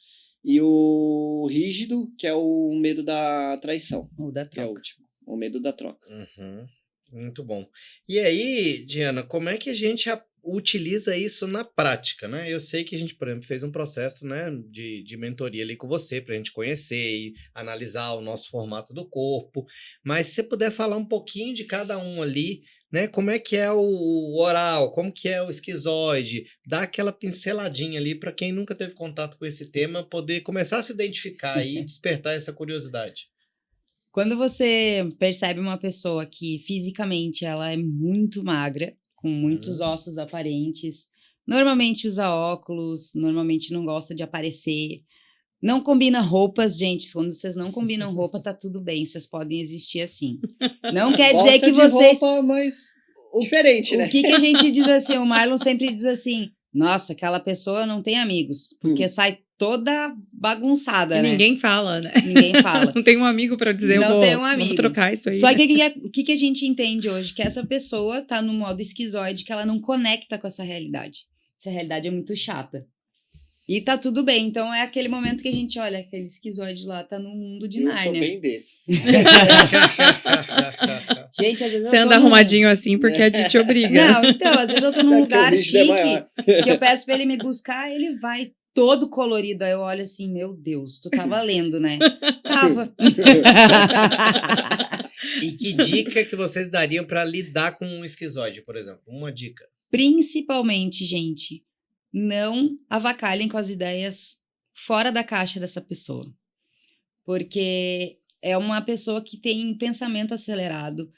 E o rígido, que é o medo da traição, Ou da que é o troca. último. O medo da troca. Uhum. Muito bom. E aí, Diana, como é que a gente utiliza isso na prática, né? Eu sei que a gente, por exemplo, fez um processo, né, de mentoria ali com você, para a gente conhecer e analisar o nosso formato do corpo, mas se você puder falar um pouquinho de cada um ali, né? Como é que é o oral, como que é o esquizoide, dá aquela pinceladinha ali para quem nunca teve contato com esse tema, poder começar a se identificar e despertar essa curiosidade. Quando você percebe uma pessoa que fisicamente ela é muito magra, com muitos ossos aparentes, normalmente usa óculos, normalmente não gosta de aparecer, não combina roupas, gente. Quando vocês não combinam roupa, tá tudo bem, vocês podem existir assim. Não quer dizer Gosta que de vocês. roupa, mas diferente, né? O que a gente diz assim? O Marlon sempre diz assim: nossa, aquela pessoa não tem amigos, porque sai toda bagunçada, E né? ninguém fala, né? Ninguém fala. Não tem um amigo pra dizer, Não tem um vamos amigo. trocar isso aí. Só né? que o que a gente entende hoje? Que essa pessoa tá no modo esquizoide, que ela não conecta com essa realidade. Essa realidade é muito chata. E tá tudo bem. Então é aquele momento que a gente olha, aquele esquizoide lá tá no mundo de Eu sou Nárnia. bem desse. Gente, às vezes Você eu tô anda num- arrumadinho assim porque a Di te obriga. Não, então, às vezes eu tô num É porque o lugar rígido é chique, maior. que eu peço pra ele me buscar, ele vai todo colorido. Aí eu olho assim, meu Deus, tu tava lendo, né? Tava. E que dica que vocês dariam para lidar com um esquizoide, por exemplo? Uma dica. Principalmente, gente, não avacalhem com as ideias fora da caixa dessa pessoa. Porque é uma pessoa que tem um pensamento acelerado,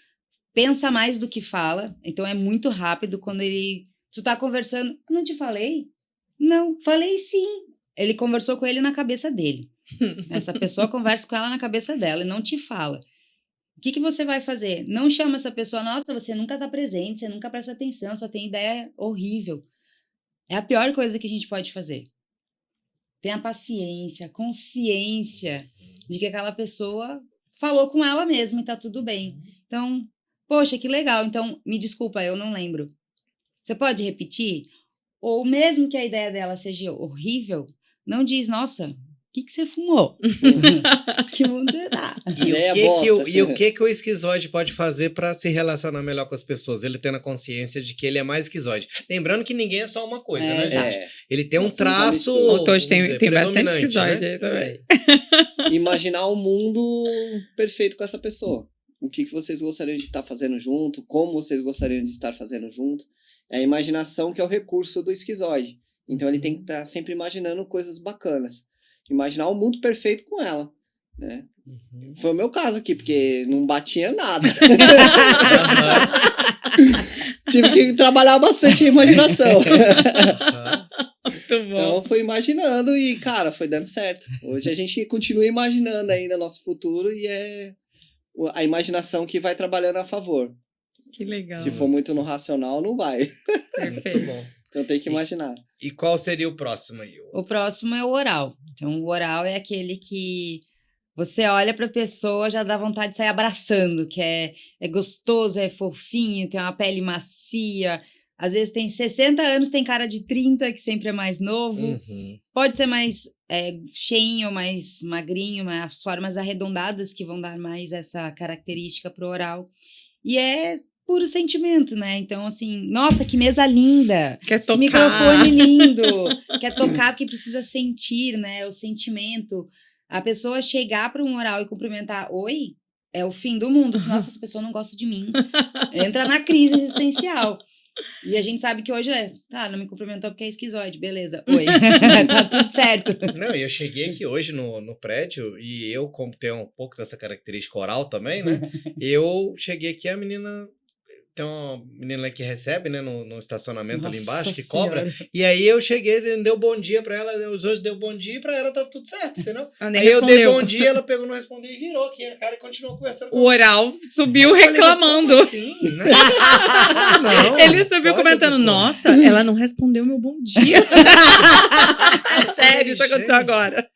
pensa mais do que fala, então é muito rápido quando tu tá conversando, não te falei? Não, falei sim. Ele conversou com ele na cabeça dele. Essa pessoa conversa com ela na cabeça dela e não te fala. O que você vai fazer? Não chama essa pessoa, nossa, você nunca tá presente, você nunca presta atenção, só tem ideia horrível. É a pior coisa que a gente pode fazer. Tenha paciência, consciência de que aquela pessoa falou com ela mesma e tá tudo bem. Então, poxa, que legal. Então, me desculpa, eu não lembro. Você pode repetir? Ou mesmo que a ideia dela seja horrível, não diz, nossa, o que você fumou? Que mundo você dá? Ideia E o bosta. que o esquizoide pode fazer para se relacionar melhor com as pessoas? Ele tendo a consciência de que ele é mais esquizoide. Lembrando que ninguém é só uma coisa, É, né? exato. gente? Ele tem um Nós somos traço. uma mistura. O Todd tem, vamos dizer, tem bastante predominante, esquizoide né? aí também. Imaginar um mundo perfeito com essa pessoa. O que vocês gostariam de estar fazendo junto, como vocês gostariam de estar fazendo junto. É a imaginação que é o recurso do esquizoide. Então ele tem que estar sempre imaginando coisas bacanas. Imaginar um mundo perfeito com ela, né? Uhum. Foi o meu caso aqui, porque não batia nada. Tive que trabalhar bastante a imaginação. Muito bom. Então foi imaginando e, cara, foi dando certo. Hoje a gente continua imaginando ainda nosso futuro e é a imaginação que vai trabalhando a favor. Que legal. Se for muito no racional, não vai. Muito Perfeito. bom. Então tem que imaginar. E qual seria o próximo aí? O próximo é o oral. Então, o oral é aquele que você olha para a pessoa, já dá vontade de sair abraçando, que é gostoso, é fofinho, tem uma pele macia. Às vezes tem 60 anos, tem cara de 30, que sempre é mais novo. Uhum. Pode ser mais cheinho, mais magrinho, mas as formas arredondadas que vão dar mais essa característica pro oral. E é puro sentimento, né? Então, assim, nossa, que mesa linda! Quer Que tocar. microfone lindo! Quer tocar porque precisa sentir, né? O sentimento. A pessoa chegar para um oral e cumprimentar, oi, é o fim do mundo. Nossa, essa pessoa não gosta de mim. Entra na crise existencial. E a gente sabe que hoje não me cumprimentou porque é esquizoide, beleza. Oi, tá tudo certo. Não, e eu cheguei aqui hoje no prédio e eu, como tenho um pouco dessa característica oral também, né? Eu cheguei aqui, a menina... Tem uma menina lá que recebe, né, no estacionamento ali embaixo, que cobra. E aí eu cheguei, deu bom dia pra ela, os outros deu bom dia e pra ela tava tudo certo, entendeu? Ela nem Aí eu dei respondeu. bom dia, ela pegou, não respondeu e virou aqui a cara e continuou conversando. O oral subiu Eu falei, reclamando. como assim, né? Não, Ele subiu pode, comentando, pessoal. nossa, ela não respondeu meu bom dia. Sério, isso aconteceu Gente. agora.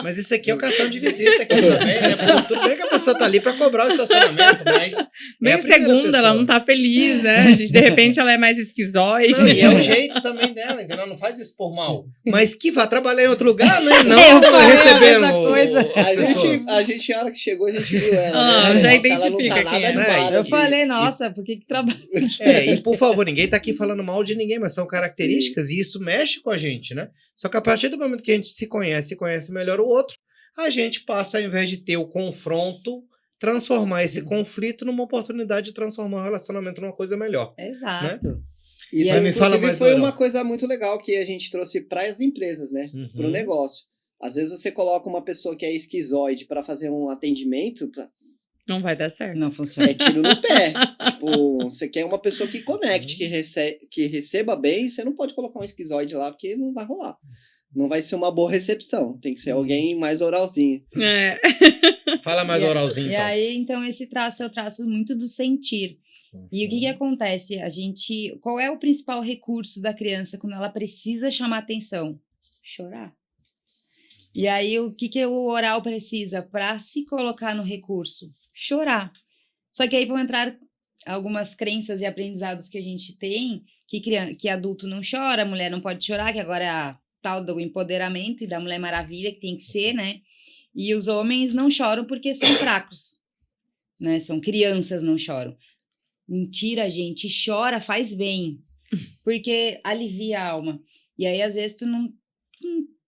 Mas isso aqui é o cartão de visita aqui também, né? Porque tudo bem que a pessoa tá ali pra cobrar o estacionamento, mas... Bem a primeira segunda, ela pessoa. não tá feliz, né? A gente, de repente ela é mais esquizoide. Não, e é o jeito também dela, entendeu? Ela não faz isso por mal. Mas que vá trabalhar em outro lugar, né? Não Eu falei a recebendo mesma coisa. as pessoas. A gente, a hora que chegou, a gente viu ela. Ah, né? já Nossa, identifica ela não tá quem nada é. animada Eu Eu aqui. falei, nossa, por que trabalha? E por favor, ninguém tá aqui falando mal de ninguém, mas são características e isso mexe com a gente, né? Só que a partir do momento que a gente se conhece melhor o outro, a gente passa, ao invés de ter o confronto, transformar esse conflito numa oportunidade de transformar o relacionamento numa coisa melhor. Exato. Isso, Mas me fala inclusive, mais, foi Dorão. uma coisa muito legal que a gente trouxe para as empresas, né? Uhum. Para o negócio. Às vezes você coloca uma pessoa que é esquizoide para fazer um atendimento, Não vai dar certo. Não funciona. é tiro no pé. Tipo, você quer uma pessoa que conecte, que receba bem, você não pode colocar um esquizoide lá, porque não vai rolar. Não vai ser uma boa recepção. Tem que ser alguém mais oralzinho. É. Fala mais do oralzinho, E então. aí, então, esse traço é o traço muito do sentir. E o que acontece? Qual é o principal recurso da criança quando ela precisa chamar atenção? Chorar. E aí, o que o oral precisa para se colocar no recurso? Chorar. Só que aí vão entrar algumas crenças e aprendizados que a gente tem, que adulto não chora, mulher não pode chorar, que agora é a tal do empoderamento e da Mulher Maravilha, que tem que ser, né? E os homens não choram porque são fracos, né? São crianças, não choram. Mentira, gente, chora, faz bem, porque alivia a alma. E aí, às vezes,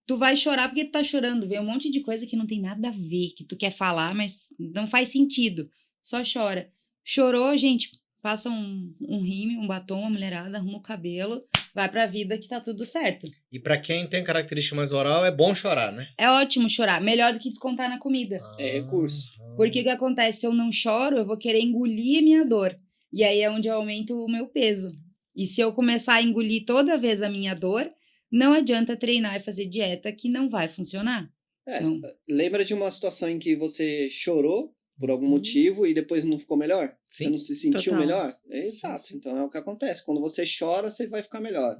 tu vai chorar porque tu tá chorando, vê um monte de coisa que não tem nada a ver, que tu quer falar, mas não faz sentido. Só chora. Chorou, gente, passa um rímel, um batom, uma mulherada, arruma o cabelo, vai pra vida que tá tudo certo. E pra quem tem característica mais oral, é bom chorar, né? É ótimo chorar, melhor do que descontar na comida. É recurso. Porque o que acontece? Se eu não choro, eu vou querer engolir a minha dor. E aí é onde eu aumento o meu peso. E se eu começar a engolir toda vez a minha dor, não adianta treinar e fazer dieta que não vai funcionar. Então, Lembra de uma situação em que você chorou por algum motivo e depois não ficou melhor? Sim. Você não se sentiu Total. melhor? É Sim, exato. sim. Então é o que acontece. Quando você chora, você vai ficar melhor.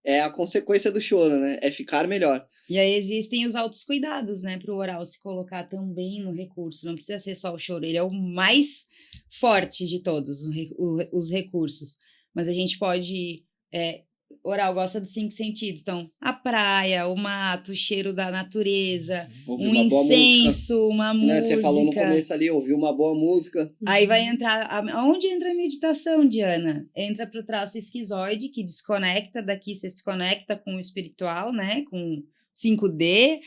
É a consequência do choro, né? É ficar melhor. e aí existem os altos cuidados, né, para o oral se colocar também no recurso. Não precisa ser só o choro, ele é o mais forte de todos os recursos. Mas a gente pode... oral gosta dos 5 sentidos. Então, a praia, o mato, o cheiro da natureza, Ouvir um uma boa música. incenso, uma Né? música. Você falou no começo ali, ouvir uma boa música. Aí vai entrar... Aonde entra a meditação, Diana? Entra para o traço esquizoide, que desconecta, daqui você se conecta com o espiritual, né? Com 5D,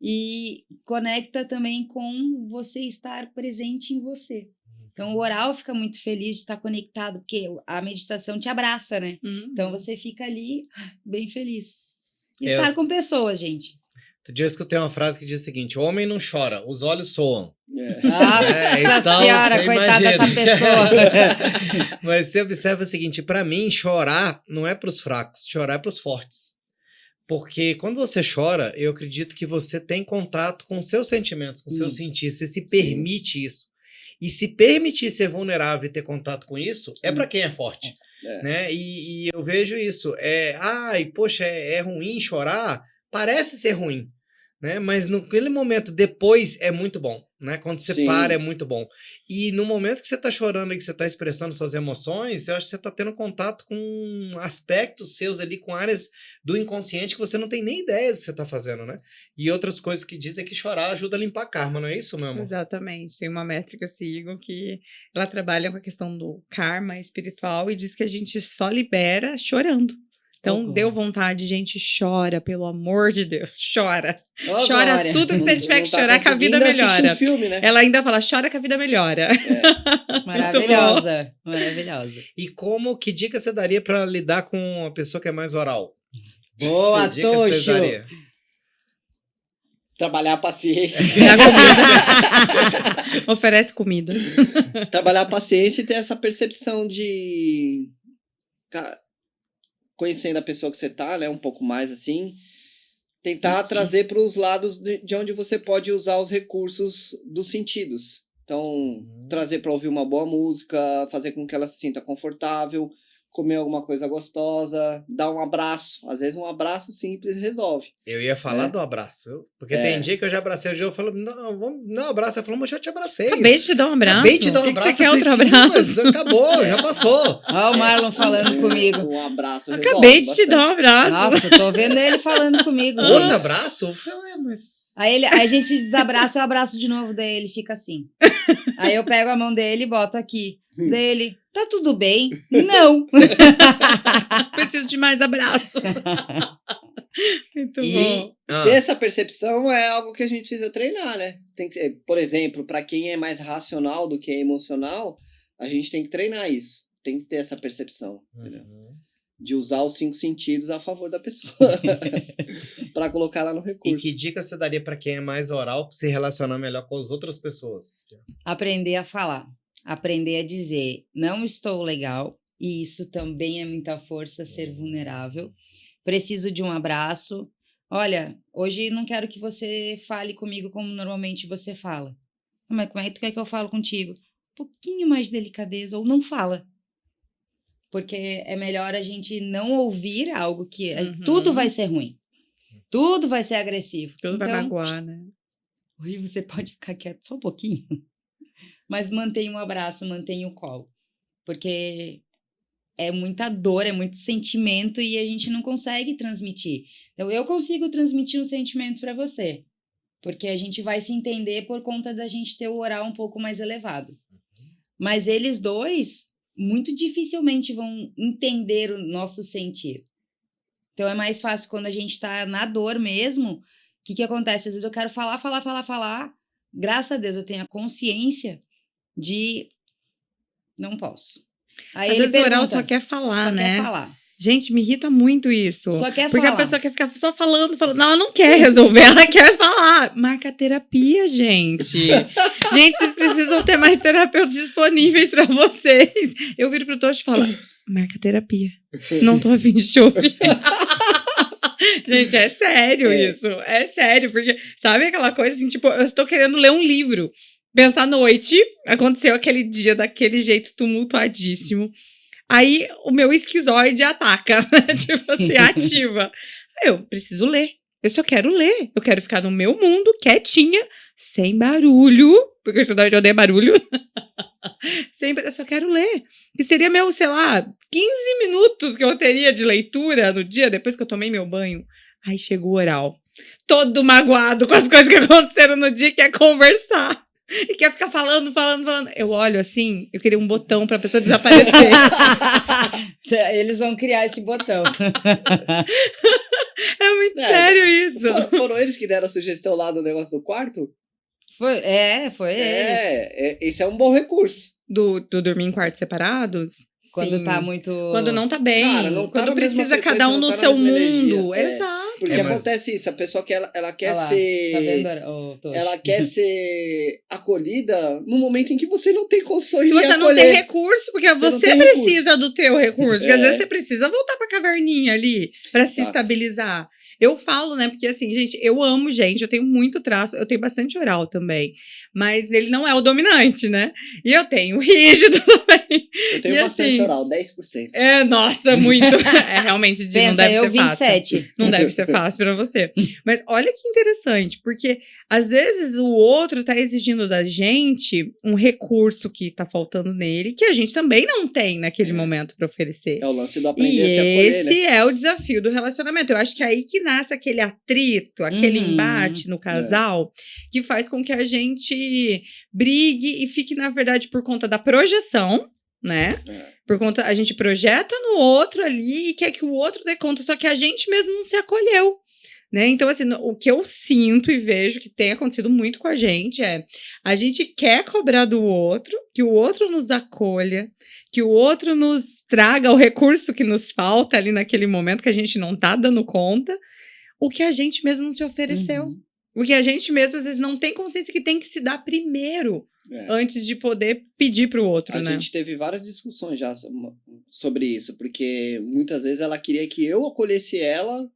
e conecta também com você estar presente em você. Então, o oral fica muito feliz de estar conectado, porque a meditação te abraça, né? Então, você fica ali bem feliz. E É, estar com pessoas, gente. Outro dia eu escutei uma frase que diz o seguinte: o homem não chora, os olhos soam. Nossa então, Senhora, você coitada imagina. dessa pessoa. Mas você observa o seguinte: pra mim, chorar não é pros fracos, chorar é pros fortes. Porque quando você chora, eu acredito que você tem contato com os seus sentimentos, com o seu sentir, você se permite isso. E se permitir ser vulnerável e ter contato com isso, é pra quem é forte. Né? E eu vejo isso. Poxa, é ruim chorar? Parece ser ruim. Né? Mas naquele momento depois é muito bom, né? Quando você Sim. para é muito bom. E no momento que você tá chorando e que você tá expressando suas emoções, eu acho que você tá tendo contato com aspectos seus ali, com áreas do inconsciente que você não tem nem ideia do que você tá fazendo, né? E outras coisas que dizem que chorar ajuda a limpar karma, não é isso, meu amor? Exatamente. Tem uma mestre que eu sigo que ela trabalha com a questão do karma espiritual e diz que a gente só libera chorando. Então, deu vontade, gente, chora, pelo amor de Deus, chora. Ô, Chora Glória. tudo que você tiver Não que tá chorar que a vida conseguindo assistir melhora. um filme, né? Ela ainda fala, chora que a vida melhora. Maravilhosa, maravilhosa. E que dica você daria pra lidar com uma pessoa que é mais oral? Boa, Que dica você Tocho! daria? Trabalhar a paciência. Dá comida. Oferece comida. Trabalhar a paciência e ter essa percepção de... Cara, conhecendo a pessoa que você tá, né? Um pouco mais assim. Tentar trazer para os lados de onde você pode usar os recursos dos sentidos. Então, trazer para ouvir uma boa música, fazer com que ela se sinta confortável, comer alguma coisa gostosa, dar um abraço. Às vezes um abraço simples resolve. Eu ia falar do abraço, porque É. tem dia que eu já abracei o Gil, eu falo, não, vamos, não, abraço. Ela falou, mas eu já te abracei. Acabei de te dar um abraço. Acabei de te dar um O que abraço. que você quer eu outro falei, sim, abraço? mas acabou, já passou. Ó o Marlon falando comigo. Um abraço resolve Acabei de te dar um bastante. abraço. Nossa, eu tô vendo ele falando comigo. Outro gente. abraço? Eu falei, mas... Aí a gente desabraça, eu abraço de novo, daí ele fica assim. Aí eu pego a mão dele e boto aqui. Daí ele, tá tudo bem? Não. Preciso de mais abraço. Muito E bom. Ah, ter essa percepção é algo que a gente precisa treinar, né? Tem que ser, por exemplo, para quem é mais racional do que é emocional, a gente tem que treinar isso. Tem que ter essa percepção, entendeu? De usar os 5 sentidos a favor da pessoa para colocar lá no E recurso. que dica você daria pra quem é mais oral pra se relacionar melhor com as outras pessoas? Aprender a falar. Aprender a dizer, não estou legal. E isso também é muita força, ser vulnerável. Preciso de um abraço. Olha, hoje não quero que você fale comigo como normalmente você fala. Mas como é que tu quer que eu falo contigo? Um pouquinho mais de delicadeza, ou não fala. Porque é melhor a gente não ouvir algo que... Uhum. Tudo vai ser ruim. Tudo vai ser agressivo. Tudo vai Então, magoar, né? hoje você pode ficar quieto só um pouquinho. Mas mantenha um abraço, mantenha o colo. Porque é muita dor, é muito sentimento e a gente não consegue transmitir. Então, eu consigo transmitir um sentimento para você. Porque a gente vai se entender por conta da gente ter o oral um pouco mais elevado. Mas eles dois, muito dificilmente vão entender o nosso sentir. Então, é mais fácil quando a gente está na dor mesmo. O que acontece? Às vezes eu quero falar. Graças a Deus eu tenho a consciência de não posso. Aí Às ele vezes o oral pergunta, só quer falar, só né? quer falar. Gente, me irrita muito isso. Só quer Porque falar. a pessoa quer ficar só falando. Não, ela não quer resolver, ela quer falar. Marca terapia, gente. Gente, vocês precisam ter mais terapeutas disponíveis pra vocês. Eu viro pro Tocho e falo, marca terapia. Não tô a fim de te ouvir. Gente, é sério isso. É sério, porque sabe aquela coisa assim, tipo, eu estou querendo ler um livro. Pensa à noite, aconteceu aquele dia daquele jeito tumultuadíssimo. Aí o meu esquizoide ataca, né? Tipo assim, ativa. Aí eu preciso ler. Eu só quero ler. Eu quero ficar no meu mundo, quietinha, sem barulho. Porque senão eu odeio barulho. Sempre, eu só quero ler. Que seria meu, sei lá, 15 minutos que eu teria de leitura no dia, depois que eu tomei meu banho. Aí chega o oral. Todo magoado com as coisas que aconteceram no dia, quer conversar. E quer ficar falando. Eu olho assim, eu queria um botão pra pessoa desaparecer. Eles vão criar esse botão. É muito sério isso. Foram eles que deram a sugestão lá do negócio do quarto? Foi eles. Esse é um bom recurso. Do dormir em quartos separados? Quando Sim. tá muito... Quando não tá bem. Cara, não tá quando na mesma precisa cada um frequência, não no tá na seu mesma mundo. energia. Exato. Porque É, mas- acontece isso, a pessoa que ela quer Olha lá, ser... Tá vendo, Tocho? Ela quer ser acolhida no momento em que você não tem condições E de você acolher. não tem recurso, porque Você não você tem precisa do teu recurso. Porque às É. vezes você precisa voltar pra caverninha ali pra se Exato. estabilizar. Eu falo, né? Porque assim, gente, eu amo gente, eu tenho muito traço, eu tenho bastante oral também. Mas ele não é o dominante, né? E eu tenho rígido também. Eu tenho E bastante assim, oral, 10%. É, nossa, muito. É, realmente, Di, não Pensa, deve eu ser fácil. 27. Não deve ser fácil pra você. Mas olha que interessante, porque às vezes o outro tá exigindo da gente um recurso que tá faltando nele, que a gente também não tem naquele momento pra oferecer. É o lance do E aprender a se acolher, né? esse é o desafio do relacionamento. Eu acho que é aí que nasce aquele atrito, aquele Uhum. embate no casal, que faz com que a gente brigue e fique, na verdade, por conta da projeção, né? Por conta, a gente projeta no outro ali e quer que o outro dê conta, só que a gente mesmo não se acolheu. Né? Então, assim, o que eu sinto e vejo que tem acontecido muito com a gente é a gente quer cobrar do outro, que o outro nos acolha, que o outro nos traga o recurso que nos falta ali naquele momento que a gente não tá dando conta, o que a gente mesmo não se ofereceu. Uhum. O que a gente mesmo, às vezes, não tem consciência que tem que se dar primeiro antes de poder pedir pro outro, A né? gente teve várias discussões já sobre isso, porque muitas vezes ela queria que eu acolhesse ela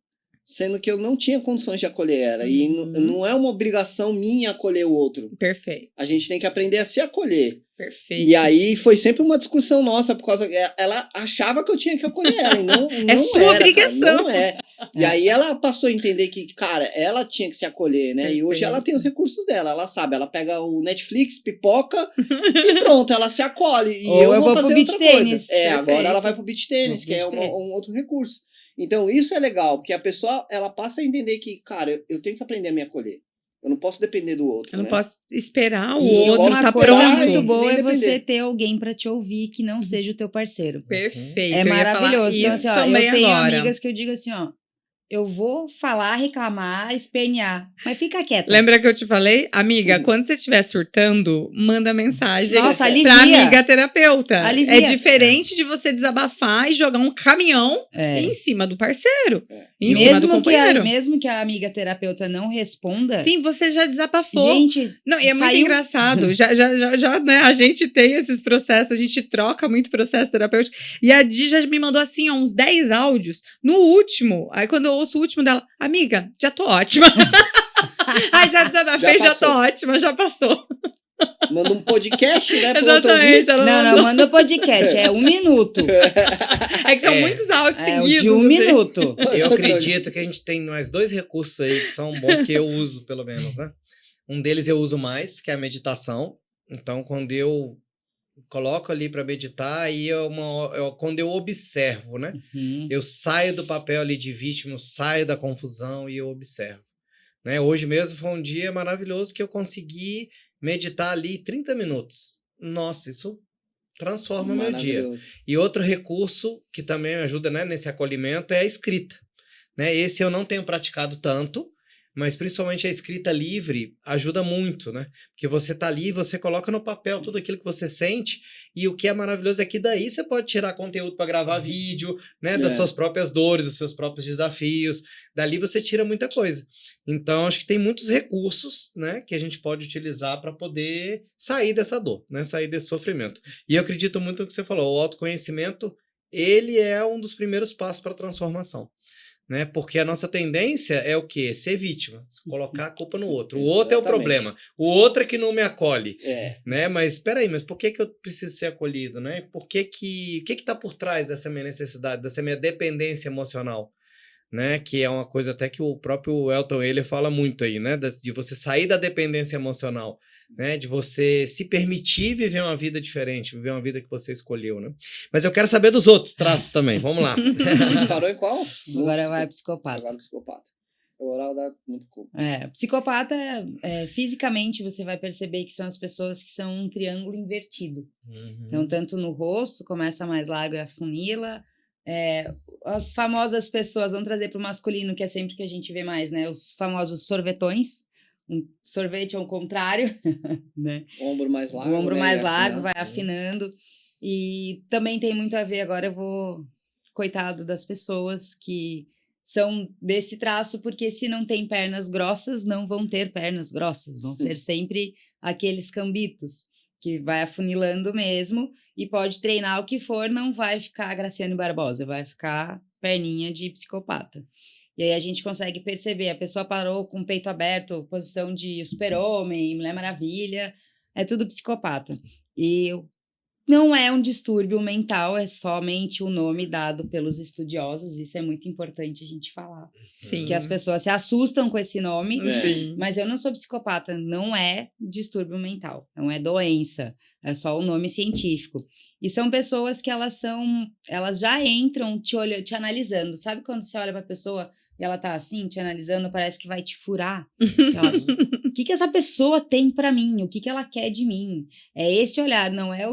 sendo que eu não tinha condições de acolher ela. E não é uma obrigação minha acolher o outro. Perfeito, A gente tem que aprender a se acolher. perfeito. E aí foi sempre uma discussão nossa, por causa que ela achava que eu tinha que acolher ela, e não, É não sua era, obrigação. cara, não é. E aí ela passou a entender que, cara, ela tinha que se acolher, né? E hoje ela tem os recursos dela, ela sabe, ela pega o Netflix, pipoca e pronto, ela se acolhe. E Ou eu vou pro fazer beach outra coisa. tênis. Agora Perfeito. ela vai pro beach tênis, Vou que pro é beach tênis. um outro recurso. Então isso é legal, porque a pessoa, ela passa a entender que, cara, eu tenho que aprender a me acolher. Eu não posso depender do outro, Eu não né? posso esperar o E outro posso tá uma coisa esperar pronto. muito e boa nem é você depender. ter alguém pra te ouvir que não seja o teu parceiro. Perfeito. É eu ia falar maravilhoso. Então, isso assim, ó, também eu tenho agora. amigas que eu digo assim, ó, eu vou falar, reclamar, espernear, mas fica quieta. Lembra que eu te falei? Amiga, quando você estiver surtando, manda mensagem Nossa, pra alivia. amiga terapeuta. Alivia. É diferente de você desabafar e jogar um caminhão É. em cima do parceiro. É. Em cima do companheiro. Mesmo que a amiga terapeuta não responda, Sim, você já desabafou. gente, Não, e é muito saiu. engraçado. Já, né? A gente tem esses processos, a gente troca muito processo terapêutico. E a Di já me mandou assim, ó, uns 10 áudios. No último, aí quando eu ouço o último dela, amiga, já tô ótima. Ai, já desabafei, já tô passou. ótima, já passou. Manda um podcast, né, pro outro Exatamente. ouvir. Ela Não, mandou. não, manda o podcast, é 1 minuto. É que são É. muitos áudios É o seguidos. de 1 assim. minuto. Eu acredito que a gente tem mais 2 recursos aí que são bons, que eu uso, pelo menos, né? Um deles eu uso mais, que é a meditação. Então, quando eu coloco ali para meditar, aí quando eu observo, né? Uhum. Eu saio do papel ali de vítima, saio da confusão e eu observo. Né? Hoje mesmo foi um dia maravilhoso que eu consegui meditar ali 30 minutos. Nossa, isso transforma o meu dia. Maravilhoso. E outro recurso que também me ajuda, né, nesse acolhimento é a escrita. Né? Esse eu não tenho praticado tanto, mas principalmente a escrita livre ajuda muito, né? Porque você tá ali, você coloca no papel tudo aquilo que você sente, e o que é maravilhoso é que daí você pode tirar conteúdo para gravar vídeo, né? Das suas próprias dores, dos seus próprios desafios. Dali você tira muita coisa. Então, acho que tem muitos recursos, né, que a gente pode utilizar para poder sair dessa dor, né? Sair desse sofrimento. E eu acredito muito no que você falou, o autoconhecimento, ele é um dos primeiros passos para a transformação. Né? Porque a nossa tendência é o quê? Ser vítima, colocar a culpa no outro. O outro é o Exatamente. problema. O outro é que não me acolhe. É. Né? Mas espera aí, mas por que eu preciso ser acolhido? Né? O que está por trás dessa minha necessidade, dessa minha dependência emocional? Né? Que é uma coisa até que o próprio Elton Heller fala muito aí, né? De você sair da dependência emocional. Né, de você se permitir viver uma vida diferente, viver uma vida que você escolheu, né? Mas eu quero saber dos outros traços também, vamos lá. Parou em qual? Agora vai psicopata. Agora psicopata. O oral dá muito culpa. Psicopata, fisicamente, você vai perceber que são as pessoas que são um triângulo invertido. Então, tanto no rosto, começa mais largo e afunila. As famosas pessoas, vamos trazer para o masculino, que é sempre que a gente vê mais, né? Os famosos sorvetões. Um sorvete ao contrário, né? O ombro mais largo. O ombro né? mais E largo, afinal. vai afinando. E também tem muito a ver, agora eu vou... Coitado das pessoas que são desse traço, porque se não tem pernas grossas, não vão ter pernas grossas. Vão ser sempre aqueles cambitos, que vai afunilando mesmo, e pode treinar o que for, não vai ficar Graciane Barbosa, vai ficar perninha de psicopata. E aí a gente consegue perceber, a pessoa parou com o peito aberto, posição de super-homem, Mulher Maravilha, é tudo psicopata. E não é um distúrbio mental, é somente o nome dado pelos estudiosos, isso é muito importante a gente falar. Sim. Que as pessoas se assustam com esse nome, Sim. mas eu não sou psicopata, não é distúrbio mental, não é doença, é só o nome científico. E são pessoas que elas já entram te analisando. Sabe quando você olha para a pessoa e ela tá assim, te analisando, parece que vai te furar? O que essa pessoa tem para mim? O que ela quer de mim? É esse olhar, não é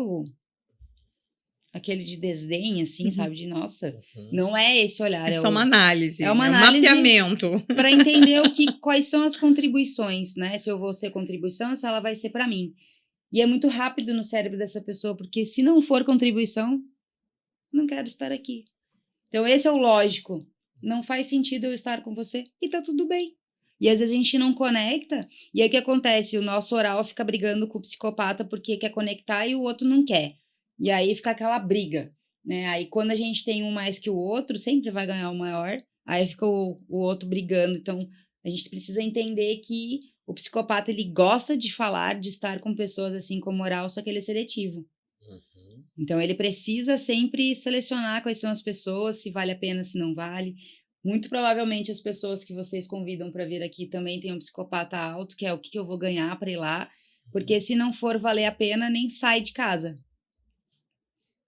aquele de desdém, assim, sabe? De nossa, não é esse olhar. É só uma análise. É uma um análise mapeamento. para entender quais são as contribuições, né? Se eu vou ser contribuição, se ela vai ser para mim. E é muito rápido no cérebro dessa pessoa, porque se não for contribuição, não quero estar aqui. Então, esse é o lógico. Não faz sentido eu estar com você e tá tudo bem. E às vezes a gente não conecta, e aí o que acontece? O nosso oral fica brigando com o psicopata porque quer conectar e o outro não quer. E aí fica aquela briga, né? Aí quando a gente tem um mais que o outro, sempre vai ganhar o maior, aí fica o outro brigando. Então, a gente precisa entender que o psicopata, ele gosta de falar, de estar com pessoas assim com moral, só que ele é seletivo. Uhum. Então, ele precisa sempre selecionar quais são as pessoas, se vale a pena, se não vale. Muito provavelmente as pessoas que vocês convidam para vir aqui também têm um psicopata alto, que é o que eu vou ganhar para ir lá, porque se não for valer a pena, nem sai de casa.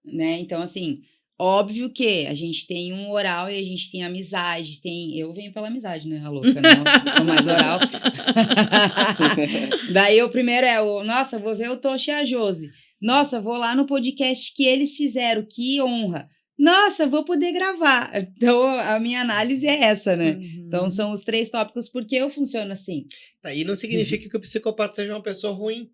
Né? Então, assim, óbvio que a gente tem um oral e a gente tem amizade, eu venho pela amizade, né, a louca, né? Eu sou mais oral. Daí o primeiro nossa, vou ver o Tocha e a Josi. Nossa, vou lá no podcast que eles fizeram, que honra. Nossa, vou poder gravar. Então, a minha análise é essa, né? Então, são os 3 tópicos, porque eu funciono assim. Tá, e não significa que o psicopata seja uma pessoa ruim.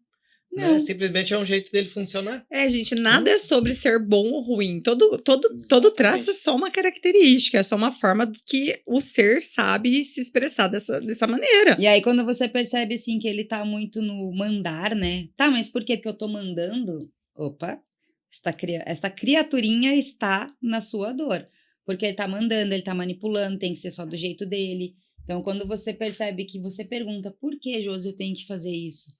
Não. Né? Simplesmente é um jeito dele funcionar. Gente, nada é sobre ser bom ou ruim. Todo traço é só uma característica, é só uma forma que o ser sabe se expressar dessa maneira. E aí, quando você percebe, assim, que ele tá muito no mandar, né? Tá, mas por quê? Porque eu tô mandando? Opa, esta criaturinha está na sua dor. Porque ele tá mandando, ele tá manipulando, tem que ser só do jeito dele. Então, quando você percebe que você pergunta, por que, Josi, eu tenho que fazer isso?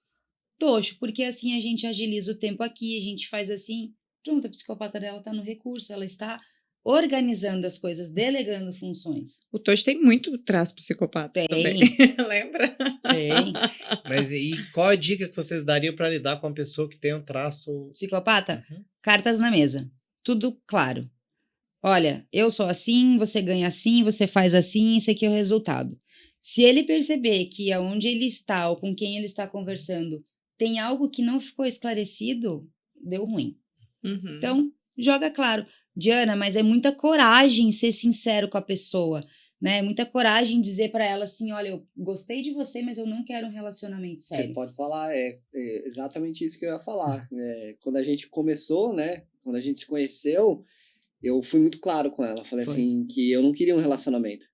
Tocho, porque assim a gente agiliza o tempo aqui, a gente faz assim, pronto, a psicopata dela tá no recurso, ela está organizando as coisas, delegando funções. O Tocho tem muito traço psicopata também. Lembra? Tem. Mas e qual a dica que vocês dariam para lidar com uma pessoa que tem um traço... Psicopata? Uhum. Cartas na mesa. Tudo claro. Olha, eu sou assim, você ganha assim, você faz assim, esse aqui é o resultado. Se ele perceber que aonde ele está ou com quem ele está conversando tem algo que não ficou esclarecido, deu ruim. Uhum. Então, joga claro. Diana, mas é muita coragem ser sincero com a pessoa, né? Muita coragem dizer para ela assim, olha, eu gostei de você, mas eu não quero um relacionamento sério. Você pode falar, é exatamente isso que eu ia falar. Quando a gente começou, né? Quando a gente se conheceu, eu fui muito claro com ela. Falei assim, que eu não queria um relacionamento.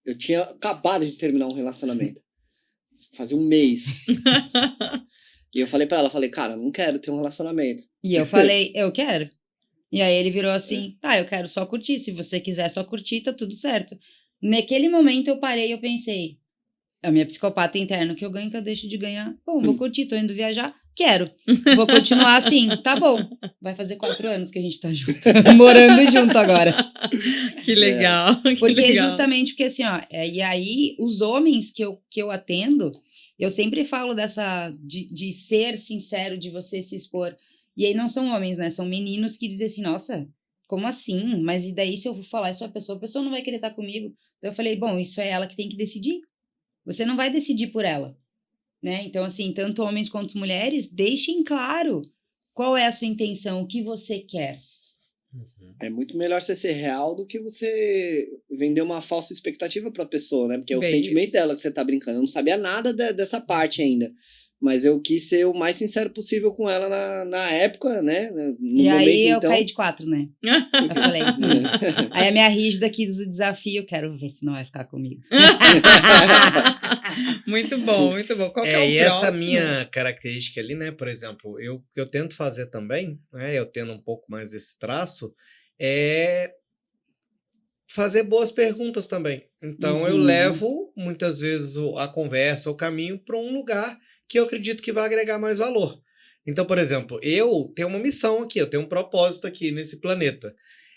Eu tinha acabado de terminar um relacionamento. Fazia um mês. E eu falei pra ela, cara, não quero ter um relacionamento. E eu falei, eu quero. E aí ele virou assim, tá, eu quero só curtir. Se você quiser só curtir, tá tudo certo. Naquele momento eu parei e eu pensei, é a minha psicopata interna, que eu ganho, que eu deixo de ganhar. Bom, vou curtir, tô indo viajar, quero. Vou continuar assim, tá bom. Vai fazer 4 anos que a gente tá junto. Morando junto agora. Que legal. Porque legal. justamente porque assim, ó, e aí os homens que eu atendo, eu sempre falo de ser sincero, de você se expor. E aí não são homens, né? São meninos que dizem assim, nossa, como assim? Mas e daí se eu for falar isso pra pessoa, a pessoa não vai querer estar comigo. Então eu falei, bom, isso é ela que tem que decidir. Você não vai decidir por ela, né? Então assim, tanto homens quanto mulheres, deixem claro qual é a sua intenção, o que você quer. É muito melhor você ser real do que você vender uma falsa expectativa pra pessoa, né? Porque é o sentimento dela que você tá brincando. Eu não sabia nada dessa parte ainda. Mas eu quis ser o mais sincero possível com ela na época, né? No e momento, aí eu então... caí de 4, né? Eu falei, aí a minha rígida quis o desafio, quero ver se não vai ficar comigo. Muito bom, muito bom. Qual que é o e próximo? essa minha característica ali, né? Por exemplo, eu tento fazer também, né? Eu tendo um pouco mais esse traço, é fazer boas perguntas também. Então, eu levo, muitas vezes, a conversa, o caminho para um lugar que eu acredito que vai agregar mais valor. Então, por exemplo, eu tenho uma missão aqui, eu tenho um propósito aqui nesse planeta.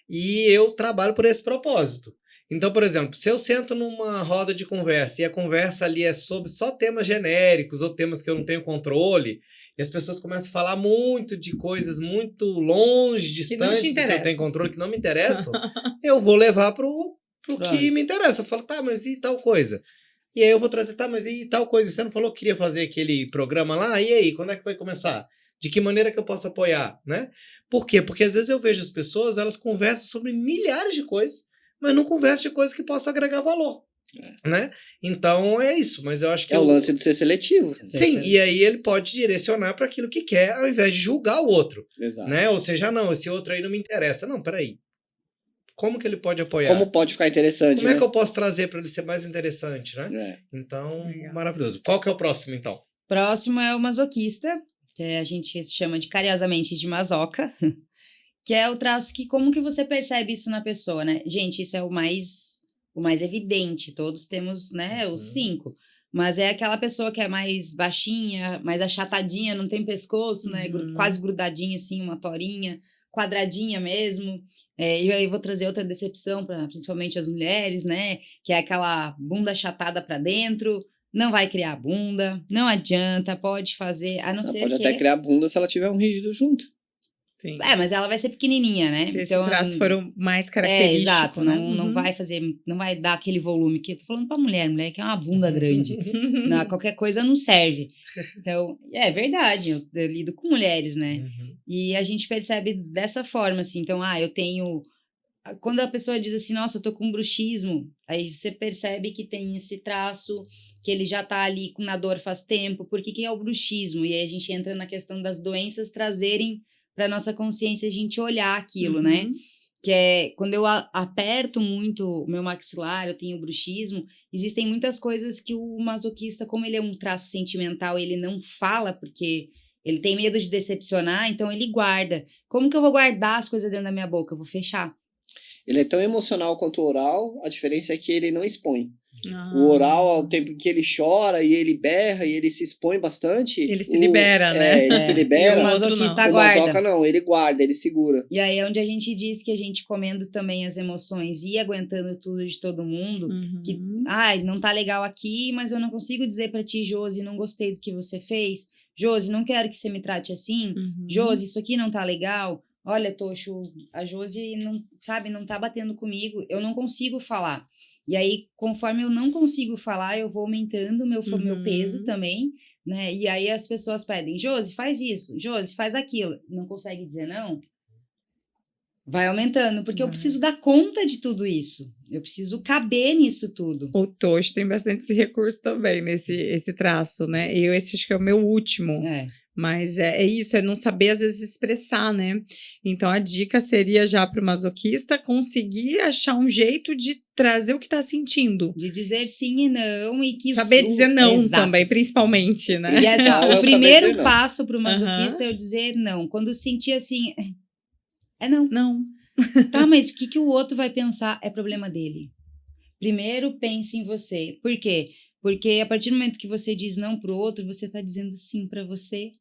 E eu trabalho por esse propósito. Então, por exemplo, se eu sento numa roda de conversa e a conversa ali é sobre só temas genéricos ou temas que eu não tenho controle, e as pessoas começam a falar muito de coisas muito longe, distantes do que eu tenho controle, que não me interessam, eu vou levar pro que me interessa. Eu falo, tá, mas e tal coisa? E aí eu vou trazer, tá, mas e tal coisa? Você não falou que queria fazer aquele programa lá? E aí, quando é que vai começar? De que maneira que eu posso apoiar, né? Por quê? Porque às vezes eu vejo as pessoas, elas conversam sobre milhares de coisas, mas não conversam de coisas que possam agregar valor, né? Então é isso, mas eu acho que... É o lance de ser seletivo. Sim, e aí ele pode direcionar para aquilo que quer, ao invés de julgar o outro. Exato. Né? Ou seja, não, esse outro aí não me interessa. Não, peraí. Como que ele pode apoiar? Como pode ficar interessante, Como né? é que eu posso trazer para ele ser mais interessante, né? Então, maravilhoso. Qual que é o próximo, então? Próximo é o masoquista, que a gente chama de carinhosamente de masoca, que é o traço que, como que você percebe isso na pessoa, né? Gente, isso é o o mais evidente. Todos temos, né, os 5. Mas é aquela pessoa que é mais baixinha, mais achatadinha, não tem pescoço, né? Quase grudadinha, assim, uma torinha, quadradinha mesmo. E aí vou trazer outra decepção para principalmente as mulheres, né? Que é aquela bunda achatada para dentro. Não vai criar bunda, não adianta, pode fazer, a não ser Pode que... até criar bunda se ela tiver um rígido junto. Sim. mas ela vai ser pequenininha, né? Se esse traço for o mais característico, exato, né? não vai fazer, não vai dar aquele volume que eu tô falando pra mulher que é uma bunda grande. Não, qualquer coisa não serve. Então, é verdade, eu lido com mulheres, né? E a gente percebe dessa forma, assim, então, eu tenho... Quando a pessoa diz assim, nossa, eu tô com bruxismo, aí você percebe que tem esse traço, que ele já tá ali na dor faz tempo, porque que é o bruxismo? E aí a gente entra na questão das doenças trazerem para nossa consciência a gente olhar aquilo, né? Que é quando eu aperto muito o meu maxilar, eu tenho bruxismo, existem muitas coisas que o masoquista, como ele é um traço sentimental, ele não fala porque ele tem medo de decepcionar, então ele guarda. Como que eu vou guardar as coisas dentro da minha boca? Eu vou fechar. Ele é tão emocional quanto o oral, a diferença é que ele não expõe. O oral, ao tempo em que ele chora e ele berra e ele se expõe bastante... Ele se libera, né? Ele se libera. E o masoquista O guarda. masoca não, ele guarda, ele segura. E aí é onde a gente diz que a gente comendo também as emoções e aguentando tudo de todo mundo, que, não tá legal aqui, mas eu não consigo dizer pra ti, Josi, não gostei do que você fez. Josi, não quero que você me trate assim. Josi, isso aqui não tá legal. Olha, Tocho, a Josi não tá batendo comigo, eu não consigo falar. E aí, conforme eu não consigo falar, eu vou aumentando meu peso também, né? E aí as pessoas pedem, Josi, faz isso, Josi, faz aquilo. Não consegue dizer não? Vai aumentando, porque eu preciso dar conta de tudo isso. Eu preciso caber nisso tudo. O Tocho tem bastante esse recurso também, esse traço, né? Esse acho que é o meu último. Mas é isso, é não saber às vezes expressar, né? Então a dica seria já para o masoquista conseguir achar um jeito de trazer o que está sentindo. De dizer sim e não e que... Saber dizer não também, principalmente, né? E assim, o primeiro passo para o masoquista é eu dizer não. Quando eu sentir assim, não. Não. Tá, mas o que o outro vai pensar é problema dele. Primeiro pense em você. Por quê? Porque a partir do momento que você diz não pro outro, você tá dizendo sim para você.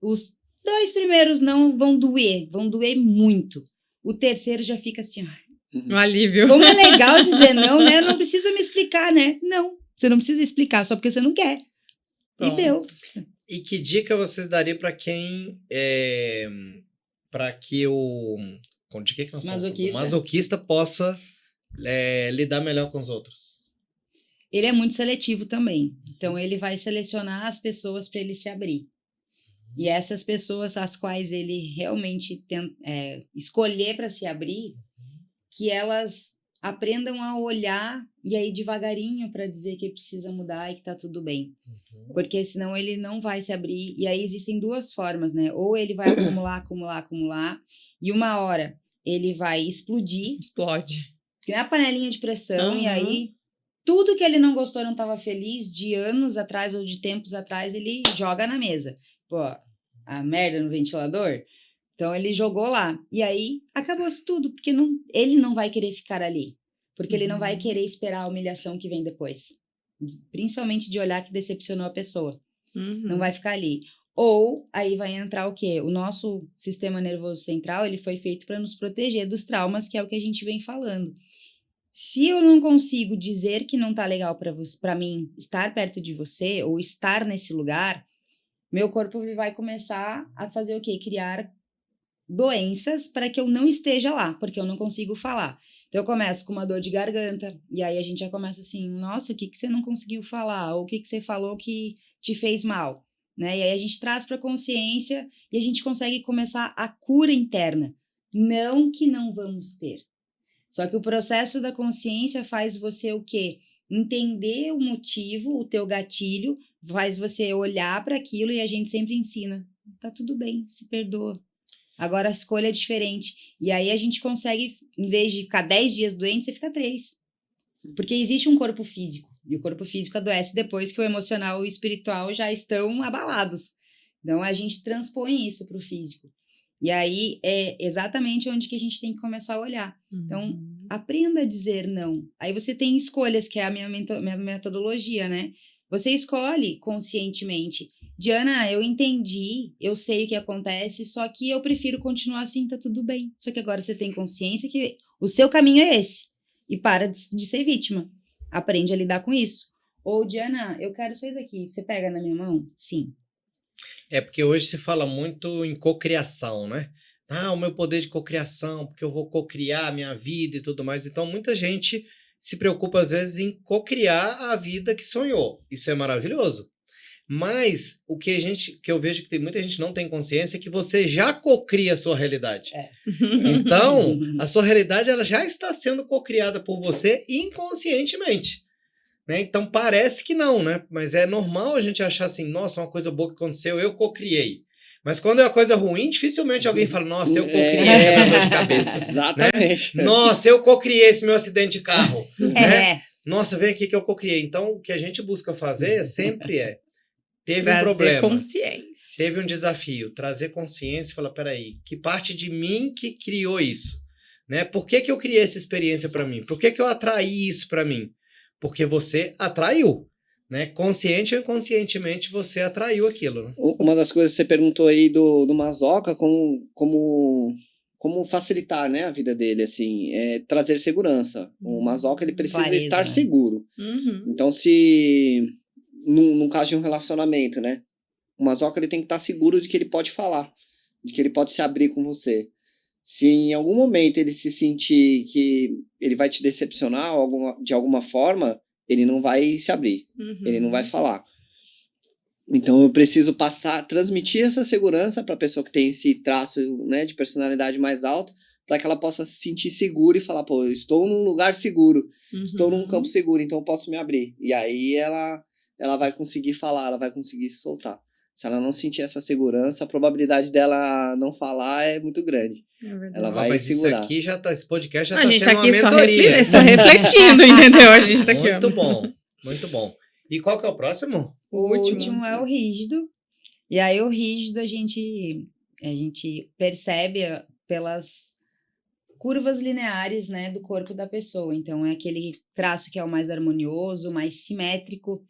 Os 2 primeiros não vão doer muito. O terceiro já fica assim, um alívio. Como é legal dizer não, né? Não precisa me explicar, né? Não, você não precisa explicar só porque você não quer. Bom, e deu. E que dica vocês dariam para quem para que o de que nós masoquista. O masoquista possa lidar melhor com os outros? Ele é muito seletivo também. Então, ele vai selecionar as pessoas para ele se abrir. E essas pessoas às quais ele realmente escolher para se abrir, que elas aprendam a olhar e aí devagarinho para dizer que precisa mudar e que tá tudo bem. Porque senão ele não vai se abrir. E aí existem 2 formas, né? Ou ele vai acumular, e uma hora ele vai explodir. Explode. Criar panelinha de pressão, e aí tudo que ele não gostou, não estava feliz, de anos atrás ou de tempos atrás, ele joga na mesa. Pô, a merda no ventilador? Então, ele jogou lá. E aí, acabou-se tudo, porque ele não vai querer ficar ali. Porque ele não vai querer esperar a humilhação que vem depois. Principalmente de olhar que decepcionou a pessoa. Não vai ficar ali. Ou, aí vai entrar o quê? O nosso sistema nervoso central, ele foi feito para nos proteger dos traumas, que é o que a gente vem falando. Se eu não consigo dizer que não tá legal para mim estar perto de você, ou estar nesse lugar, meu corpo vai começar a fazer o quê? Criar doenças para que eu não esteja lá, porque eu não consigo falar. Então, eu começo com uma dor de garganta, e aí a gente já começa assim, nossa, o que você não conseguiu falar? Ou o que você falou que te fez mal? Né? E aí a gente traz para a consciência e a gente consegue começar a cura interna. Não que não vamos ter. Só que o processo da consciência faz você o quê? Entender o motivo, o teu gatilho, faz você olhar para aquilo e a gente sempre ensina. Tá tudo bem, se perdoa. Agora a escolha é diferente. E aí a gente consegue, em vez de ficar 10 dias doente, você fica 3. Porque existe um corpo físico. E o corpo físico adoece depois que o emocional e o espiritual já estão abalados. Então a gente transpõe isso para o físico. E aí é exatamente onde que a gente tem que começar a olhar. Então, aprenda a dizer não. Aí você tem escolhas, que é a minha metodologia, né? Você escolhe conscientemente. Diana, eu entendi, eu sei o que acontece, só que eu prefiro continuar assim, tá tudo bem. Só que agora você tem consciência que o seu caminho é esse. E para de ser vítima. Aprende a lidar com isso. Ou, Diana, eu quero sair daqui. Você pega na minha mão? Sim. É porque hoje se fala muito em cocriação, né? O meu poder de cocriação, porque eu vou cocriar a minha vida e tudo mais. Então, muita gente se preocupa, às vezes, em cocriar a vida que sonhou. Isso é maravilhoso. Mas o que eu vejo que muita gente não tem consciência é que você já cocria a sua realidade. Então, a sua realidade ela já está sendo cocriada por você inconscientemente. Né? Então, parece que não, né? Mas é normal a gente achar assim, nossa, uma coisa boa que aconteceu, eu cocriei. Mas quando é uma coisa ruim, dificilmente alguém fala, nossa, eu cocriei essa minha dor de cabeça. Exatamente. Né? Nossa, eu cocriei esse meu acidente de carro. Né? Nossa, vem aqui que eu cocriei. Então, o que a gente busca fazer sempre teve trazer um problema. Consciência. Teve um desafio. Trazer consciência e falar, peraí, que parte de mim que criou isso? Né? Por que eu criei essa experiência para mim? Por que eu atraí isso para mim? Porque você atraiu. Né? Consciente ou inconscientemente você atraiu aquilo. Né? Uma das coisas que você perguntou aí do Mazoca, como facilitar, né, a vida dele, assim, é trazer segurança. O Mazoca, ele precisa Clareza, estar né? seguro. Então, se num caso de um relacionamento, né, o Mazoca, ele tem que estar seguro de que ele pode falar, de que ele pode se abrir com você. Se em algum momento ele se sentir que ele vai te decepcionar de alguma forma, ele não vai se abrir, ele não vai falar. Então eu preciso transmitir essa segurança para a pessoa que tem esse traço, né, de personalidade mais alto, para que ela possa se sentir segura e falar, pô, eu estou num lugar seguro, estou num campo seguro, então eu posso me abrir. E aí ela vai conseguir falar, ela vai conseguir se soltar. Se ela não sentir essa segurança, a probabilidade dela não falar é muito grande. Ela vai mas segurar. Isso aqui esse podcast já A está gente sendo tá aqui uma mentoria. só refletindo, entendeu? A gente tá aqui. Muito bom, muito bom. E qual que é o próximo? O último é o rígido. E aí o rígido a gente percebe pelas curvas lineares, né, do corpo da pessoa. Então é aquele traço que é o mais harmonioso, mais simétrico.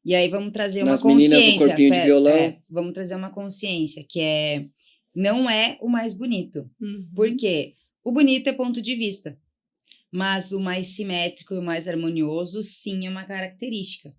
E aí vamos trazer uma consciência. Meninas do corpinho de violão. Vamos trazer uma consciência, que não é o mais bonito. Por quê? O bonito é ponto de vista. Mas o mais simétrico e o mais harmonioso, sim, é uma característica.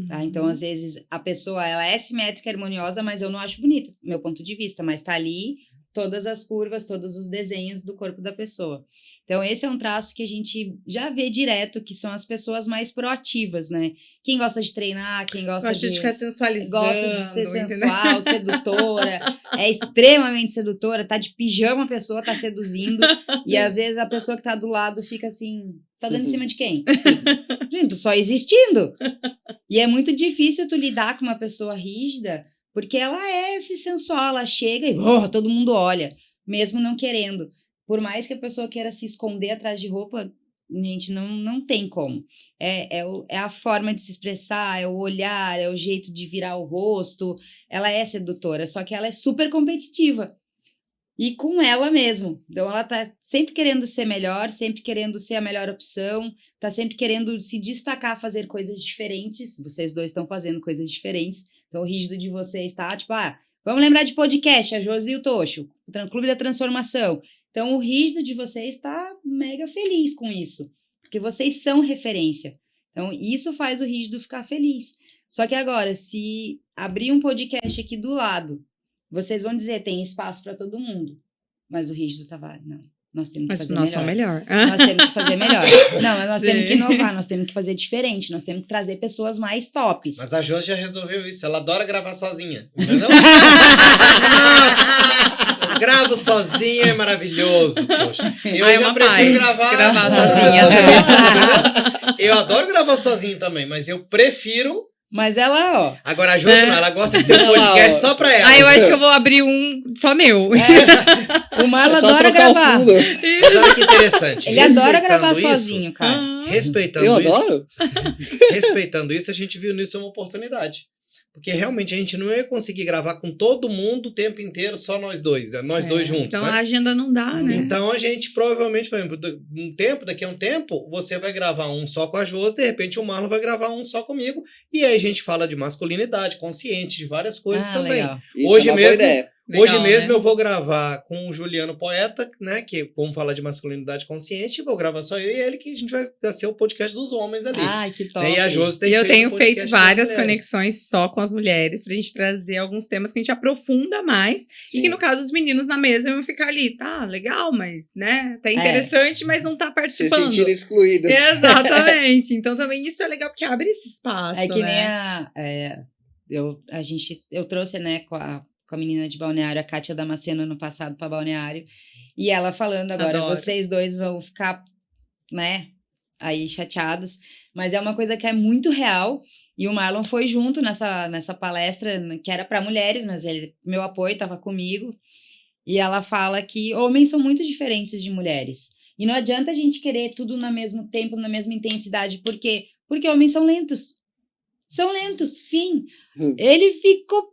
Tá? Então, às vezes, a pessoa ela é simétrica e harmoniosa, mas eu não acho bonito, meu ponto de vista. Mas tá ali todas as curvas, todos os desenhos do corpo da pessoa. Então, esse é um traço que a gente já vê direto, que são as pessoas mais proativas, né? Quem gosta de treinar, quem gosta de ficar sensualizando. Gosta de ser sensual, sedutora, é extremamente sedutora, tá de pijama, a pessoa tá seduzindo, e às vezes a pessoa que tá do lado fica assim, tá dando em cima de quem? Gente, tô só existindo. E é muito difícil tu lidar com uma pessoa rígida, porque ela é esse sensual, ela chega e todo mundo olha, mesmo não querendo. Por mais que a pessoa queira se esconder atrás de roupa, gente, não tem como. É a forma de se expressar, é o olhar, é o jeito de virar o rosto. Ela é sedutora, só que ela é super competitiva. E com ela mesmo. Então, ela tá sempre querendo ser melhor, sempre querendo ser a melhor opção, tá sempre querendo se destacar, fazer coisas diferentes. Vocês dois estão fazendo coisas diferentes. Então, o rígido de vocês tá, tipo, vamos lembrar de podcast, a Josi e o Tocho, o Clube da Transformação. Então, o rígido de vocês tá mega feliz com isso, porque vocês são referência. Então, isso faz o rígido ficar feliz. Só que agora, se abrir um podcast aqui do lado, vocês vão dizer, tem espaço para todo mundo. Mas o rígido tava, não, nós temos que fazer melhor. Nós somos melhor. Nós temos que fazer melhor. Não, mas nós temos que inovar, nós temos que fazer diferente, nós temos que trazer pessoas mais tops. Mas a Josi já resolveu isso, ela adora gravar sozinha, entendeu? Nossa, gravo sozinha, é maravilhoso, poxa. Eu já prefiro gravar sozinha. Eu adoro gravar sozinho também, mas eu prefiro... Mas ela, Agora a Josi, ela gosta de ter um podcast só pra ela. Eu acho que eu vou abrir um só meu. O Marlon adora gravar. Mas olha que interessante. Ele adora gravar sozinho, cara. Respeitando eu isso. adoro. Respeitando isso, a gente viu nisso uma oportunidade. porque realmente a gente não ia conseguir gravar com todo mundo o tempo inteiro, só nós dois, nós dois juntos, Então né? a agenda não dá, né? Então a gente provavelmente, por exemplo, daqui a um tempo, você vai gravar um só com a Josi, de repente o Marlon vai gravar um só comigo, e aí a gente fala de masculinidade consciente, de várias coisas também. Legal. Isso Hoje é uma boa mesmo- ideia. Legal, Hoje mesmo né? eu vou gravar com o Juliano Poeta, né? Que vamos falar de masculinidade consciente, e vou gravar só eu e ele, que a gente vai ser o podcast dos homens ali. Ai, que top. E a Josi tem E eu feito tenho o podcast feito das várias mulheres. conexões só com as mulheres, pra gente trazer alguns temas que a gente aprofunda mais. E que, no caso, os meninos na mesa vão ficar ali, tá, legal, mas, né, tá interessante, mas não tá Se participando. sentirem excluídas. Exatamente. Então, também isso é legal, porque abre esse espaço, É que nem né? eu trouxe, né, com a menina de Balneário, a Kátia Damasceno, ano passado para Balneário, e ela falando agora, Adoro. vocês dois vão ficar, né, aí chateados, mas é uma coisa que é muito real, e o Marlon foi junto nessa palestra, que era para mulheres, mas meu apoio estava comigo, e ela fala que homens são muito diferentes de mulheres, e não adianta a gente querer tudo no mesmo tempo, na mesma intensidade, porque homens são lentos. São lentos, fim. Ele ficou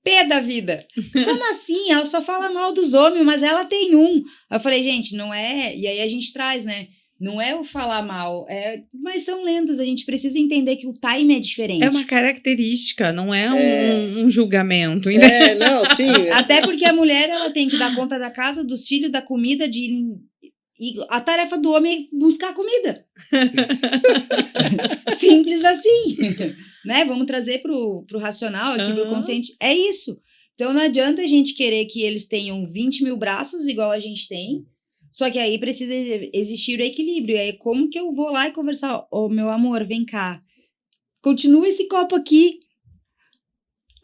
pé da vida. Como assim? Ela só fala mal dos homens, mas ela tem um. Eu falei, gente, não é... E aí a gente traz, né? Não é o falar mal, mas são lentos. A gente precisa entender que o time é diferente. É uma característica, não é É. um julgamento. Não, sim. Até porque a mulher, ela tem que dar conta da casa, dos filhos, da comida, e a tarefa do homem é buscar a comida. Simples assim. Né? Vamos trazer pro racional aqui, pro consciente. É isso. Então, não adianta a gente querer que eles tenham 20 mil braços, igual a gente tem, só que aí precisa existir o equilíbrio. E aí, como que eu vou lá e conversar? Ô, meu amor, vem cá. Continua esse copo aqui.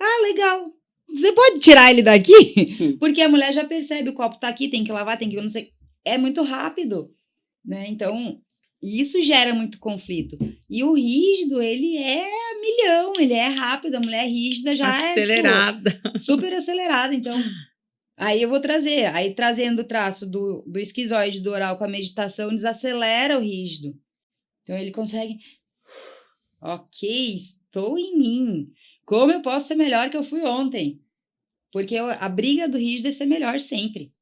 Ah, legal. Você pode tirar ele daqui? Porque a mulher já percebe, o copo tá aqui, tem que lavar, tem que... não sei. É muito rápido, né? Então, isso gera muito conflito. E o rígido, ele é milhão, ele é rápido, a mulher rígida já Acelerada. é super acelerada. Então, aí eu vou trazer. Aí, trazendo o traço do esquizoide, do oral com a meditação, desacelera o rígido. Então, ele consegue... Ok, estou em mim. Como eu posso ser melhor que eu fui ontem? Porque a briga do rígido é ser melhor sempre.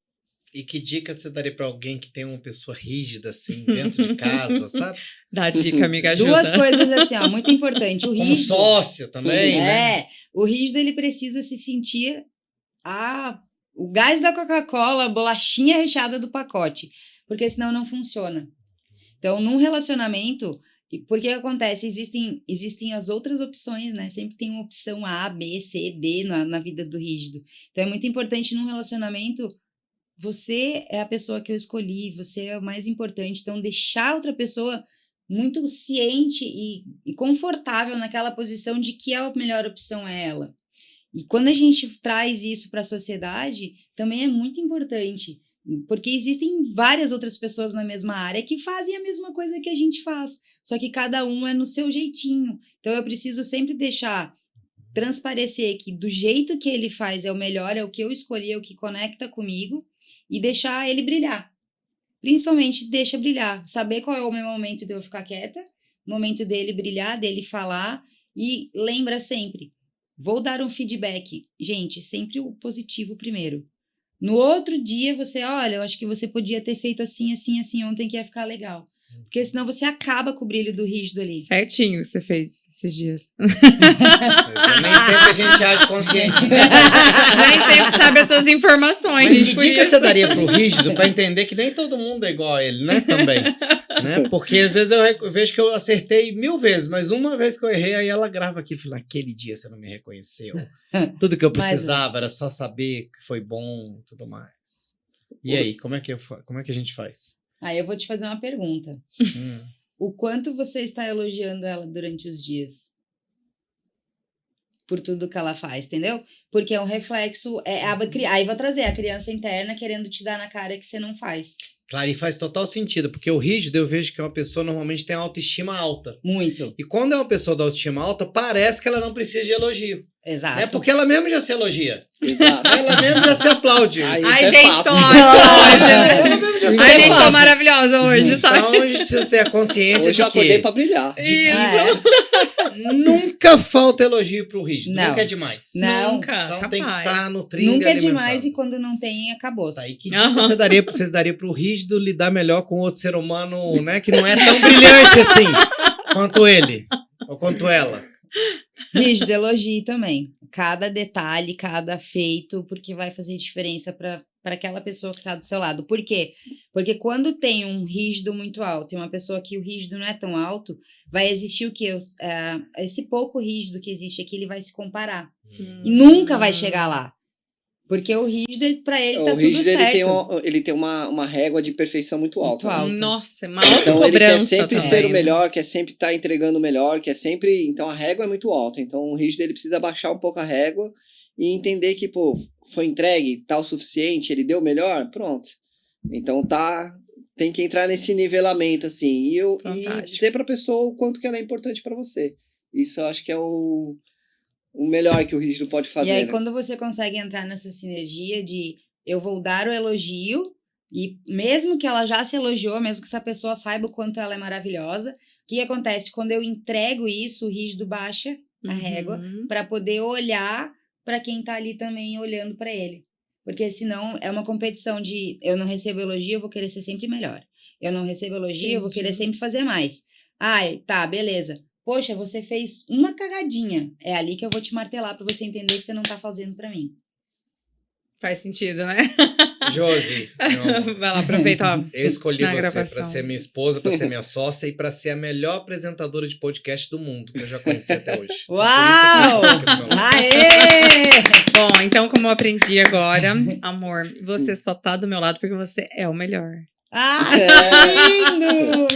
E que dica você daria pra alguém que tem uma pessoa rígida, assim, dentro de casa, sabe? Dá dica, amiga, ajuda. Duas coisas assim, ó, muito importante. O Como rígido, sócio também, né? o rígido, ele precisa se sentir o gás da Coca-Cola, a bolachinha recheada do pacote, porque senão não funciona. Então, num relacionamento, porque acontece, existem as outras opções, né? Sempre tem uma opção A, B, C, D na vida do rígido. Então, é muito importante num relacionamento, você é a pessoa que eu escolhi, você é o mais importante. Então, deixar outra pessoa muito ciente e confortável naquela posição de que a melhor opção é ela. E quando a gente traz isso para a sociedade, também é muito importante, porque existem várias outras pessoas na mesma área que fazem a mesma coisa que a gente faz, só que cada um é no seu jeitinho. Então, eu preciso sempre deixar transparecer que do jeito que ele faz é o melhor, é o que eu escolhi, é o que conecta comigo, e deixar ele brilhar. Principalmente, deixa brilhar. Saber qual é o meu momento de eu ficar quieta, o momento dele brilhar, dele falar, e lembra sempre, vou dar um feedback. Gente, sempre o positivo primeiro. No outro dia, olha, eu acho que você podia ter feito assim, assim, assim, ontem que ia ficar legal. Porque senão você acaba com o brilho do rígido ali. Certinho que você fez esses dias. Nem sempre a gente age consciente. Nem sempre sabe essas informações, Mas gente. que Por dica isso. você daria pro rígido pra entender que nem todo mundo é igual a ele, né? Também. Né? Porque às vezes eu vejo que eu acertei 1000 vezes, mas uma vez que eu errei, aí ela grava aquilo e fala: naquele dia você não me reconheceu. Tudo que eu precisava era só saber que foi bom e tudo mais. E aí, como é que a gente faz? Aí eu vou te fazer uma pergunta. O quanto você está elogiando ela durante os dias? Por tudo que ela faz, entendeu? Porque é um reflexo... aí vou trazer a criança interna querendo te dar na cara que você não faz. Claro, e faz total sentido, porque o rígido eu vejo que é uma pessoa normalmente tem autoestima alta. Muito. E quando é uma pessoa da autoestima alta, parece que ela não precisa de elogio. Exato. Né? Porque ela mesma já se elogia. Exato. Ela mesma já se aplaude. Aí isso Ai, é gente, fácil. tô ótima hoje, né? Ela mesma já se Ai, gente, tô aplaude. maravilhosa hoje, sabe? Então a gente precisa ter a consciência Hoje eu de que acordei pra brilhar. Isso. nunca falta elogio pro rígido. Não. Nunca é demais. Não. Nunca, Então capaz. tem que estar nutrindo Nunca e é demais e alimentando. quando não tem, acabou. Tá, e que dica Aham. vocês dariam pro rígido lidar melhor com outro ser humano, né? Que não é tão brilhante assim quanto ele ou quanto ela. Rígido, elogie também. Cada detalhe, cada feito, porque vai fazer diferença para aquela pessoa que está do seu lado. Por quê? Porque quando tem um rígido muito alto e uma pessoa que o rígido não é tão alto, vai existir o quê? Esse pouco rígido que existe aqui, ele vai se comparar. E nunca vai chegar lá. Porque o rígido, para ele, tá O tudo rígido certo. ele tem uma régua de perfeição muito alta. Muito né? alta. Nossa, uma Então ele quer autocobrança sempre também, ser o né? melhor, quer sempre estar entregando o melhor, quer sempre. Então a régua é muito alta. Então o rígido ele precisa baixar um pouco a régua e entender que, pô, foi entregue, tá o suficiente, ele deu o melhor, pronto. Então tem que entrar nesse nivelamento, assim. E Fantástico. dizer pra pessoa o quanto que ela é importante pra você. Isso eu acho que é o melhor que o rígido pode fazer. E aí, né? quando você consegue entrar nessa sinergia de eu vou dar o elogio, e mesmo que ela já se elogiou, mesmo que essa pessoa saiba o quanto ela é maravilhosa, o que acontece? Quando eu entrego isso, o rígido baixa a régua Uhum. para poder olhar para quem tá ali também olhando para ele. Porque senão é uma competição de eu não recebo elogio, eu vou querer ser sempre melhor. Eu não recebo elogio, eu vou querer Entendi. sempre fazer mais. Ai, tá, beleza. Poxa, você fez uma cagadinha. É ali que eu vou te martelar para você entender que você não tá fazendo para mim. Faz sentido, né? Josi, meu amor, Vai lá, aproveita, ó. eu escolhi Na você gravação. para ser minha esposa, para ser minha sócia e para ser a melhor apresentadora de podcast do mundo que eu já conheci até hoje. Por isso Uau! que eu tô aqui do meu lado. Aê! Bom, então, como eu aprendi agora, amor, você só tá do meu lado porque você é o melhor. Ah, que lindo!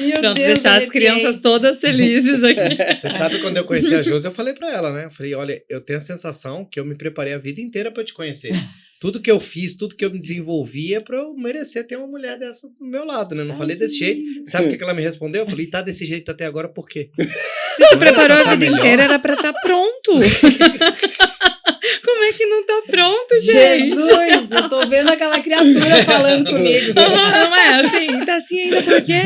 Meu Pronto, Deus, deixar as arrepiei. crianças todas felizes aqui. Você sabe, quando eu conheci a Josi, eu falei pra ela, né? Eu falei, olha, eu tenho a sensação que eu me preparei a vida inteira pra te conhecer. Tudo que eu fiz, tudo que eu me desenvolvi é pra eu merecer ter uma mulher dessa do meu lado, né? Eu não falei desse jeito. Sabe o que ela me respondeu? Eu falei, tá desse jeito até agora, por quê? Você se Não era preparou pra a tá vida melhor? inteira, era pra estar pronto. Como é que não tá pronto, gente? Jesus, eu tô vendo aquela criatura falando comigo. Não é assim? Tá assim ainda por quê?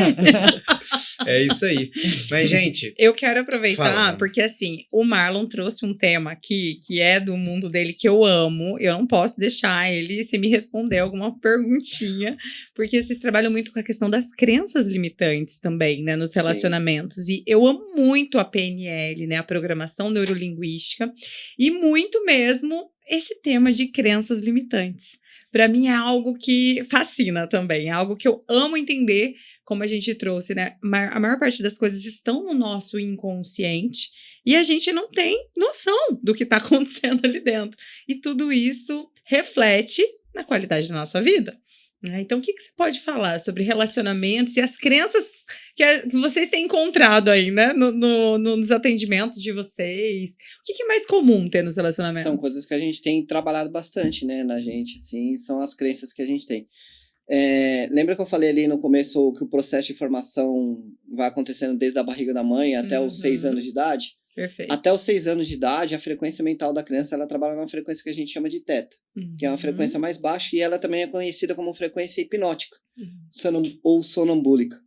É isso aí. Mas, gente, Eu quero aproveitar, Fala. porque assim, o Marlon trouxe um tema aqui, que é do mundo dele, que eu amo. Eu não posso deixar ele se me responder alguma perguntinha, porque vocês trabalham muito com a questão das crenças limitantes também, né, nos Sim. relacionamentos. E eu amo muito a PNL, né, a programação neurolinguística, e muito mesmo esse tema de crenças limitantes. Para mim é algo que fascina também, é algo que eu amo entender, como a gente trouxe, né? A maior parte das coisas estão no nosso inconsciente e a gente não tem noção do que está acontecendo ali dentro. E tudo isso reflete na qualidade da nossa vida. Né? Então, o que você pode falar sobre relacionamentos e as crenças que vocês têm encontrado aí, né? Nos atendimentos de vocês? O que é mais comum ter nos relacionamentos? São coisas que a gente tem trabalhado bastante, né, na gente, assim, são as crenças que a gente tem. Lembra que eu falei ali no começo que o processo de formação vai acontecendo desde a barriga da mãe até os 6 Uhum. anos de idade? Perfeito. Até os 6 anos de idade, a frequência mental da criança, ela trabalha numa frequência que a gente chama de teta, que é uma frequência mais baixa, e ela também é conhecida como frequência hipnótica, ou sonambúlica.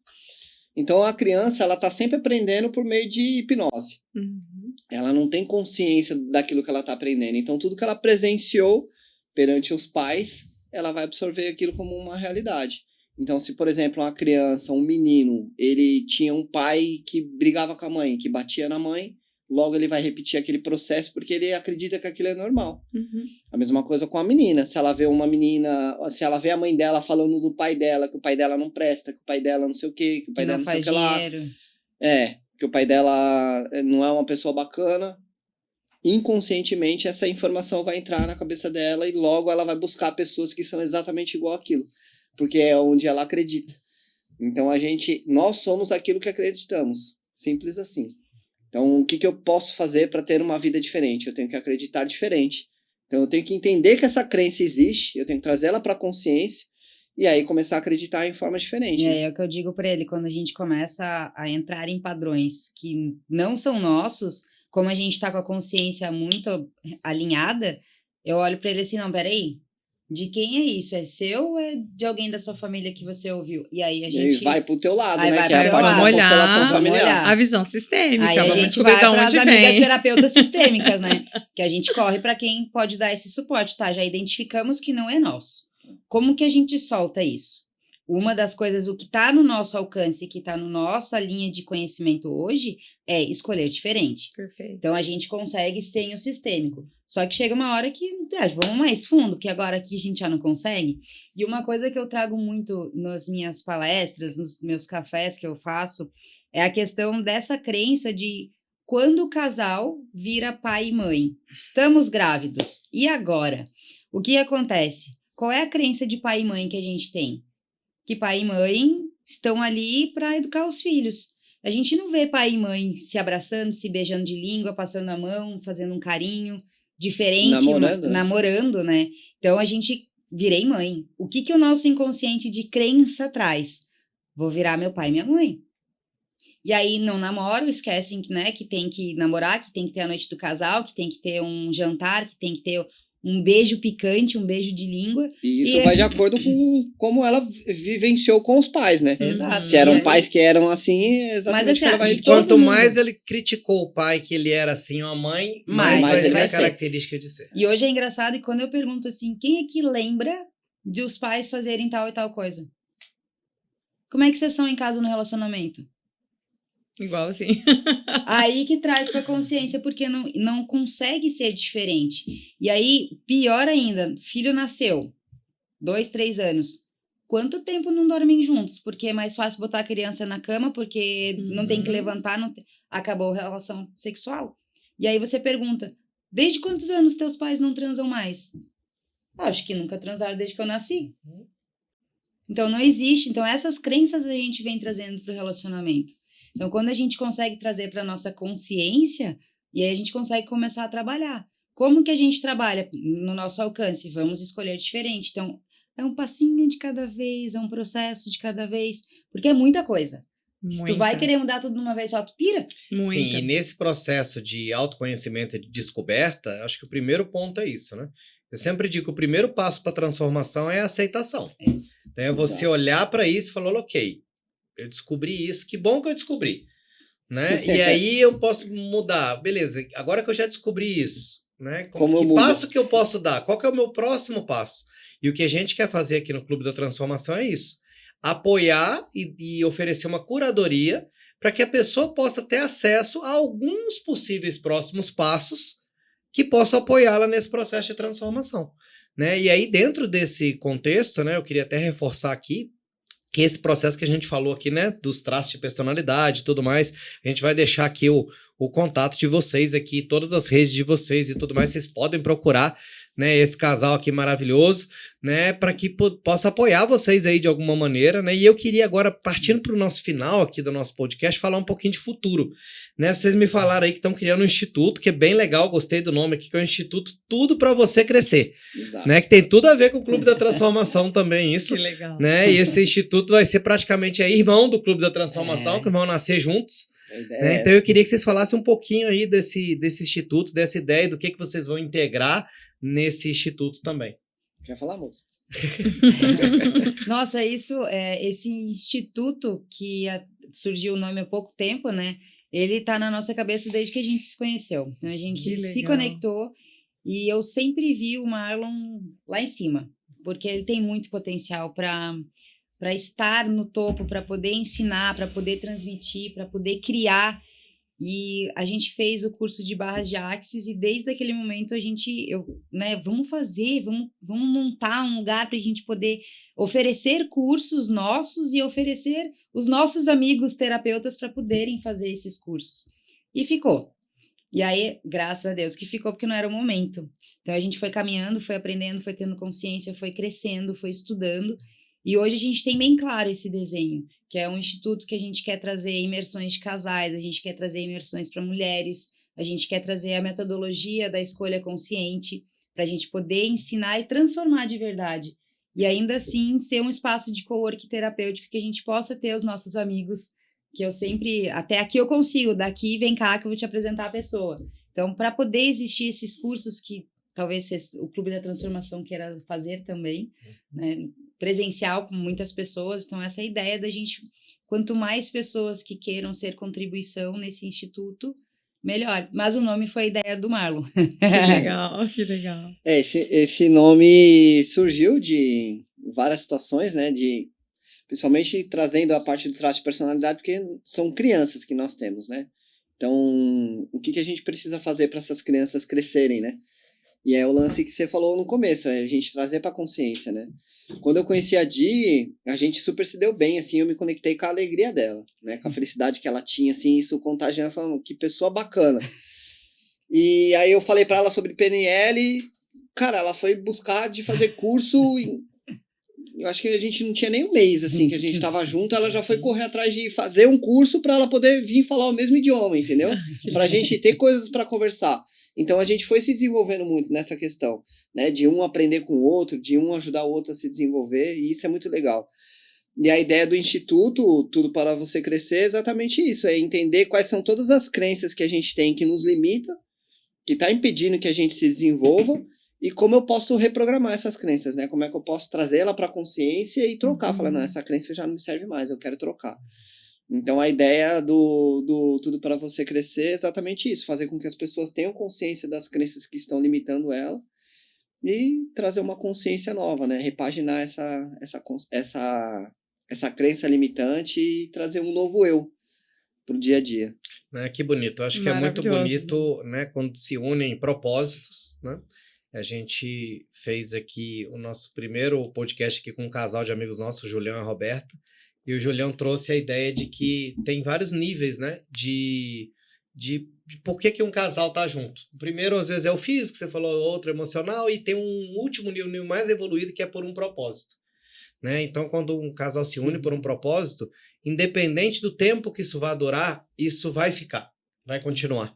Então, a criança, ela tá sempre aprendendo por meio de hipnose. Uhum. Ela não tem consciência daquilo que ela tá aprendendo. Então, tudo que ela presenciou perante os pais, ela vai absorver aquilo como uma realidade. Então, se, por exemplo, uma criança, um menino, ele tinha um pai que brigava com a mãe, que batia na mãe, logo ele vai repetir aquele processo porque ele acredita que aquilo é normal. Uhum. A mesma coisa com a menina. Se ela vê uma menina, se ela vê a mãe dela falando do pai dela, que o pai dela não presta, que o pai dela não sei o quê, que o pai Que dela não não sei o faz que lá. dinheiro. Que o pai dela não é uma pessoa bacana, inconscientemente essa informação vai entrar na cabeça dela e logo ela vai buscar pessoas que são exatamente igual àquilo, porque é onde ela acredita. Então nós somos aquilo que acreditamos, simples assim. Então o que eu posso fazer para ter uma vida diferente? Eu tenho que acreditar diferente. Então eu tenho que entender que essa crença existe, eu tenho que trazer ela para a consciência e aí começar a acreditar em forma diferente. E né? aí é o que eu digo pra ele, quando a gente começa a entrar em padrões que não são nossos, como a gente tá com a consciência muito alinhada, eu olho para ele assim, não, peraí, de quem é isso? É seu ou é de alguém da sua família que você ouviu? E aí a E gente... vai pro teu lado, Aí né? vai Que é pro a teu parte lado. da Vamos constelação olhar, familiar. vamos olhar. A visão sistêmica, Aí a vamos gente descobrir vai de para as onde amigas vem. terapeutas sistêmicas, né? Que a gente corre para quem pode dar esse suporte, tá? Já identificamos que não é nosso. Como que a gente solta isso? Uma das coisas, o que está no nosso alcance, que está na nossa linha de conhecimento hoje, é escolher diferente. Perfeito. Então, a gente consegue sem o sistêmico. Só que chega uma hora que vamos mais fundo, que agora aqui a gente já não consegue. E uma coisa que eu trago muito nas minhas palestras, nos meus cafés que eu faço, é a questão dessa crença de quando o casal vira pai e mãe. Estamos grávidos. E agora? O que acontece? Qual é a crença de pai e mãe que a gente tem? Que pai e mãe estão ali para educar os filhos. A gente não vê pai e mãe se abraçando, se beijando de língua, passando a mão, fazendo um carinho diferente, namorando, né? Então, a gente virei mãe. O que o nosso inconsciente de crença traz? Vou virar meu pai e minha mãe. E aí, não namoro, esquecem, né, que tem que namorar, que tem que ter a noite do casal, que tem que ter um jantar, que tem que ter um beijo picante, um beijo de língua. E isso vai de acordo com como ela vivenciou com os pais, né? Exato. Se eram pais que eram assim, exatamente Mas, assim, que ela vai... de todo Quanto mundo. mais ele criticou o pai que ele era assim, ou a mãe, mais Mais vai ele ter vai a ser. característica de ser. E hoje é engraçado, e quando eu pergunto assim, quem é que lembra de os pais fazerem tal e tal coisa? Como é que vocês são em casa no relacionamento? Igual assim. Aí que traz pra consciência, porque não consegue ser diferente. E aí, pior ainda, filho nasceu, 2, 3 anos. Quanto tempo não dormem juntos? Porque é mais fácil botar a criança na cama, porque não tem que levantar, acabou a relação sexual. E aí você pergunta, desde quantos anos teus pais não transam mais? Acho que nunca transaram desde que eu nasci. Então, não existe. Então, essas crenças a gente vem trazendo para o relacionamento. Então, quando a gente consegue trazer para a nossa consciência, e aí a gente consegue começar a trabalhar. Como que a gente trabalha no nosso alcance? Vamos escolher diferente. Então, é um passinho de cada vez, é um processo de cada vez, porque é muita coisa. Se tu vai querer mudar tudo de uma vez só, tu pira? Muita. Sim, e nesse processo de autoconhecimento e de descoberta, acho que o primeiro ponto é isso, né? Eu sempre digo que o primeiro passo para a transformação é a aceitação. Então é você olhar para isso e falar, ok, eu descobri isso, que bom que eu descobri, né? E aí eu posso mudar, beleza, agora que eu já descobri isso, né? Que passo que eu posso dar? Qual que é o meu próximo passo? E o que a gente quer fazer aqui no Clube da Transformação é isso, apoiar e oferecer uma curadoria para que a pessoa possa ter acesso a alguns possíveis próximos passos que possam apoiá-la nesse processo de transformação, né? E aí, dentro desse contexto, né, eu queria até reforçar aqui que esse processo que a gente falou aqui, né, dos traços de personalidade e tudo mais, a gente vai deixar aqui o contato de vocês aqui, todas as redes de vocês e tudo mais, vocês podem procurar, né, esse casal aqui maravilhoso, né, para que possa apoiar vocês aí de alguma maneira, né, e eu queria agora, partindo para o nosso final aqui do nosso podcast, falar um pouquinho de futuro, né, vocês me falaram aí que estão criando um instituto, que é bem legal, gostei do nome aqui, que é o Instituto Tudo para Você Crescer, né, que tem tudo a ver com o Clube da Transformação também, isso, Que legal. né, e esse instituto vai ser praticamente aí irmão do Clube da Transformação, que vão nascer juntos, né, então eu queria que vocês falassem um pouquinho aí desse instituto, dessa ideia, do que vocês vão integrar nesse instituto também. Já falar, moça? Nossa, esse instituto que surgiu o nome há pouco tempo, né? Ele tá na nossa cabeça desde que a gente se conheceu. Então, a gente se conectou e eu sempre vi o Marlon lá em cima, porque ele tem muito potencial para estar no topo, para poder ensinar, para poder transmitir, para poder criar. E a gente fez o curso de barras de Axis e desde aquele momento vamos fazer, vamos montar um lugar para a gente poder oferecer cursos nossos e oferecer os nossos amigos terapeutas para poderem fazer esses cursos. E ficou. E aí, graças a Deus que ficou, porque não era o momento. Então a gente foi caminhando, foi aprendendo, foi tendo consciência, foi crescendo, foi estudando. E hoje a gente tem bem claro esse desenho, que é um instituto que a gente quer trazer imersões de casais, a gente quer trazer imersões para mulheres, a gente quer trazer a metodologia da escolha consciente, para a gente poder ensinar e transformar de verdade. E ainda assim ser um espaço de cowork terapêutico que a gente possa ter os nossos amigos que eu sempre, até aqui eu consigo, daqui vem cá que eu vou te apresentar a pessoa. Então, para poder existir esses cursos que talvez o Clube da Transformação queira fazer também, né, presencial com muitas pessoas, então essa é a ideia da gente, quanto mais pessoas que queiram ser contribuição nesse instituto, melhor. Mas o nome foi a ideia do Marlon. Que legal, que legal. Esse nome surgiu de várias situações, né? Principalmente trazendo a parte do traço de personalidade, porque são crianças que nós temos, né? Então, o que a gente precisa fazer para essas crianças crescerem, né? E é o lance que você falou no começo, é a gente trazer para a consciência, né? Quando eu conheci a Di, a gente super se deu bem, assim, eu me conectei com a alegria dela, né? Com a felicidade que ela tinha, assim, isso contagiando, falando, que pessoa bacana. E aí eu falei para ela sobre PNL, cara, ela foi buscar de fazer curso, eu acho que a gente não tinha nem um mês, assim, que a gente tava junto, ela já foi correr atrás de fazer um curso para ela poder vir falar o mesmo idioma, entendeu? Pra gente ter coisas para conversar. Então a gente foi se desenvolvendo muito nessa questão, né? De um aprender com o outro, de um ajudar o outro a se desenvolver, e isso é muito legal. E a ideia do Instituto, Tudo para Você Crescer, é exatamente isso, é entender quais são todas as crenças que a gente tem que nos limita, que está impedindo que a gente se desenvolva, e como eu posso reprogramar essas crenças, né? Como é que eu posso trazer ela para a consciência e trocar, falar, não, essa crença já não me serve mais, eu quero trocar. Então, a ideia do Tudo para Você Crescer é exatamente isso, fazer com que as pessoas tenham consciência das crenças que estão limitando ela e trazer uma consciência nova, né? Repaginar essa crença limitante e trazer um novo eu para o dia a dia. Que bonito. Eu acho que é muito bonito, né, quando se unem propósitos, né? A gente fez aqui o nosso primeiro podcast aqui com um casal de amigos nossos, o Julião e a Roberta. E o Julião trouxe a ideia de que tem vários níveis, né, de por que um casal tá junto. O primeiro, às vezes, é o físico, você falou, outro emocional, e tem um último nível mais evoluído que é por um propósito. Né? Então, quando um casal se une por um propósito, independente do tempo que isso vai durar, isso vai ficar, vai continuar.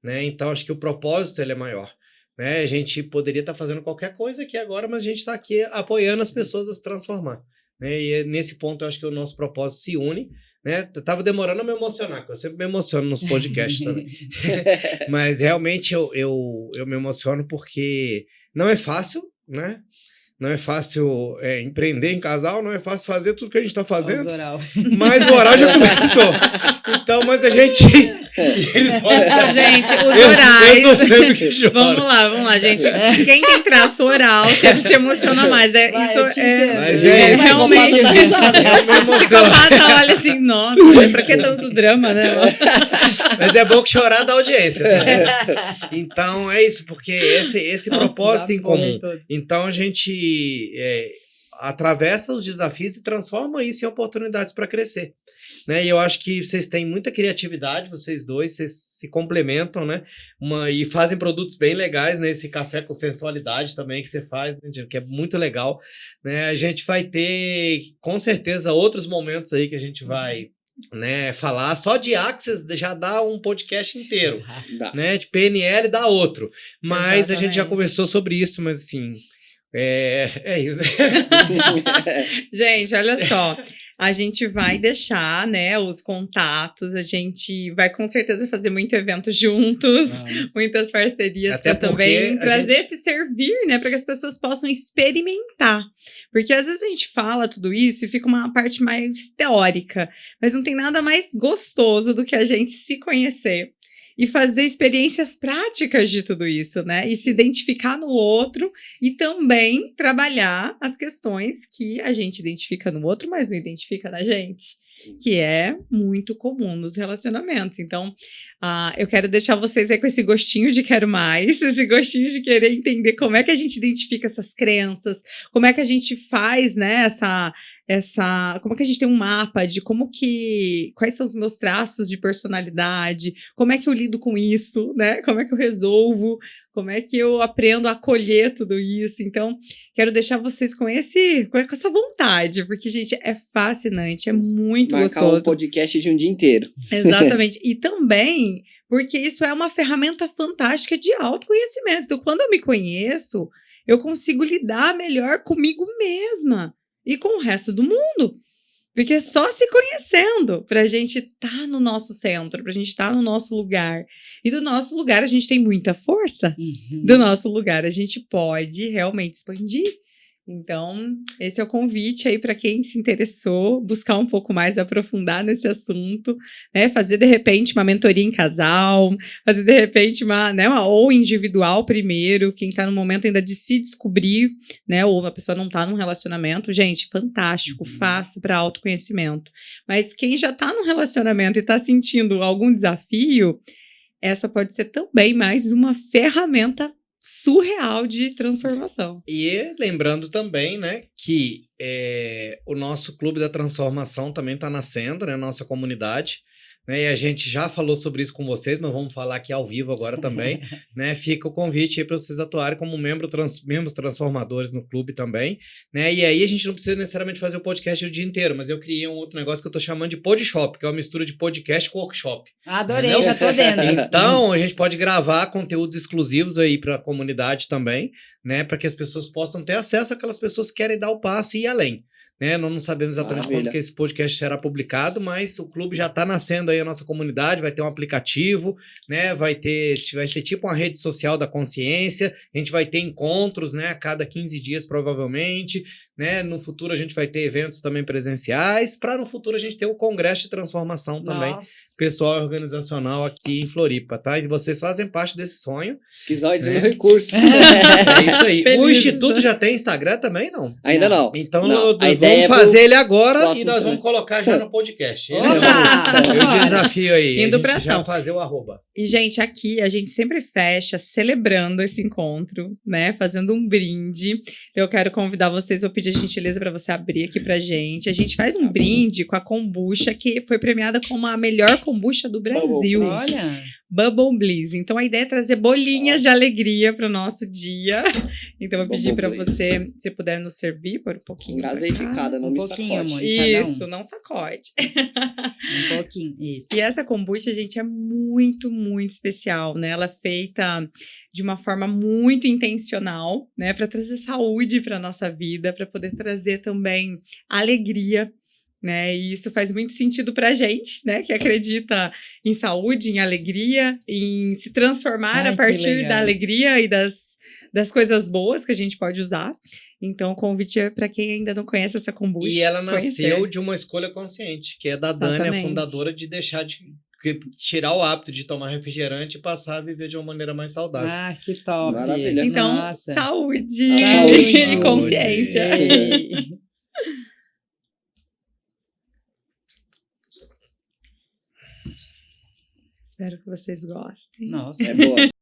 Né? Então, acho que o propósito ele é maior. Né? A gente poderia estar fazendo qualquer coisa aqui agora, mas a gente está aqui apoiando as pessoas a se transformar. Né? E nesse ponto eu acho que o nosso propósito se une, né? Eu tava demorando a me emocionar, porque eu sempre me emociono nos podcasts também. Mas realmente eu me emociono porque não é fácil, né? Não é fácil empreender em casal, não é fácil fazer tudo que a gente está fazendo. Mas o oral já começou. Então, mas a gente... Eles podem... Gente, os orais... Eu sou sempre que choro. Vamos lá, gente. Quem tem traço oral sempre se emociona mais. Isso é realmente... O psicopata olha assim, nossa, pra que tanto drama, né? Mas é bom que chorar da audiência. Tá? Então, é isso, porque esse propósito em comum. Então, a gente atravessa os desafios e transforma isso em oportunidades para crescer. Né? E eu acho que vocês têm muita criatividade, vocês dois, vocês se complementam, né? E fazem produtos bem legais, né? Esse café com sensualidade também que você faz, né? Que é muito legal. Né? A gente vai ter, com certeza, outros momentos aí que a gente vai... Né, falar só de Access já dá um podcast inteiro, né, de PNL dá outro, mas exatamente. A gente já conversou sobre isso, mas assim, é isso. Gente, olha só, a gente vai deixar, né, os contatos, a gente vai com certeza fazer muito evento juntos, muitas parcerias para também trazer esse servir, né, para que as pessoas possam experimentar, porque às vezes a gente fala tudo isso e fica uma parte mais teórica, mas não tem nada mais gostoso do que a gente se conhecer e fazer experiências práticas de tudo isso, né? E se identificar no outro e também trabalhar as questões que a gente identifica no outro, mas não identifica na gente. Sim. Que é muito comum nos relacionamentos. Então, eu quero deixar vocês aí com esse gostinho de quero mais, esse gostinho de querer entender como é que a gente identifica essas crenças, como é que a gente faz, né, como é que a gente tem um mapa de quais são os meus traços de personalidade, como é que eu lido com isso, né, como é que eu resolvo, como é que eu aprendo a acolher tudo isso. Então, quero deixar vocês com essa vontade, porque, gente, é fascinante, é muito gostoso. Marcar um podcast de um dia inteiro. Exatamente. E também, porque isso é uma ferramenta fantástica de autoconhecimento. Então, quando eu me conheço, eu consigo lidar melhor comigo mesma e com o resto do mundo. Porque é só se conhecendo pra gente estar no nosso centro, pra gente estar no nosso lugar. E do nosso lugar a gente tem muita força. Do nosso lugar a gente pode realmente expandir. Então, esse é o convite aí para quem se interessou, buscar um pouco mais, aprofundar nesse assunto, né? Fazer, de repente, uma mentoria em casal, fazer, de repente, uma ou individual primeiro, quem está no momento ainda de se descobrir, né? Ou a pessoa não está num relacionamento. Gente, fantástico, faça para autoconhecimento. Mas quem já está num relacionamento e está sentindo algum desafio, essa pode ser também mais uma ferramenta surreal de transformação. E lembrando também, né, que o nosso Clube da Transformação também está nascendo, né, nossa comunidade, né, e a gente já falou sobre isso com vocês, mas vamos falar aqui ao vivo agora também, né, fica o convite aí para vocês atuarem como membros transformadores no clube também, né, e aí a gente não precisa necessariamente fazer o podcast o dia inteiro, mas eu criei um outro negócio que eu tô chamando de Podshop, que é uma mistura de podcast com workshop. Adorei, Entendeu? já tô dentro. Então, a gente pode gravar conteúdos exclusivos aí para a comunidade também, né, para que as pessoas possam ter acesso àquelas pessoas que querem dar o passo e ir além. Né, nós não sabemos exatamente quando que esse podcast será publicado, mas o clube já está nascendo aí a nossa comunidade, vai ter um aplicativo, né, vai ser tipo uma rede social da consciência, a gente vai ter encontros, né, a cada 15 dias provavelmente, né, no futuro a gente vai ter eventos também presenciais, para no futuro a gente ter o Congresso de Transformação também, Nossa. pessoal organizacional aqui em Floripa, tá? E vocês fazem parte desse sonho. Esquizoides né? no recurso. É isso aí. O Feliz. Instituto já tem Instagram também, não? Ainda não. Então, Não, a vamos ideia é fazer pro ele agora próximo e nós vamos semestre. colocar já no podcast. Esse Opa! é o desafio aí. Indo a gente pra já ação. fazer o arroba. E, gente, aqui a gente sempre fecha celebrando esse encontro, né? Fazendo um brinde. Eu quero convidar vocês, vou pedir a gentileza para você abrir aqui pra gente. A gente faz um brinde com a kombucha que foi premiada como a melhor kombucha do Brasil. Olha. Bubble Bliss. Então a ideia é trazer bolinhas de alegria para o nosso dia. Então eu vou pedir para Bubble Bliss. você, se puder nos servir por um pouquinho. pra cá. Gaseificada, não Um me pouquinho, sacode. amor. Cada um. Isso, não sacode. Um pouquinho, isso. E essa kombucha, gente, é muito, muito especial, né? Ela é feita de uma forma muito intencional, né? Para trazer saúde para nossa vida, para poder trazer também alegria, né? E isso faz muito sentido pra gente, né? Que acredita em saúde, em alegria, em se transformar Ai, a que partir legal. da alegria e das coisas boas que a gente pode usar. Então, o convite é para quem ainda não conhece essa kombucha. E ela nasceu conhecer. de uma escolha consciente, que é da Dani, a Exatamente. fundadora, de deixar de tirar o hábito de tomar refrigerante e passar a viver de uma maneira mais saudável. Ah, que top. Maravilha. Então, Nossa. saúde, Saúde. e consciência. Ei. Espero que vocês gostem. Nossa. É boa.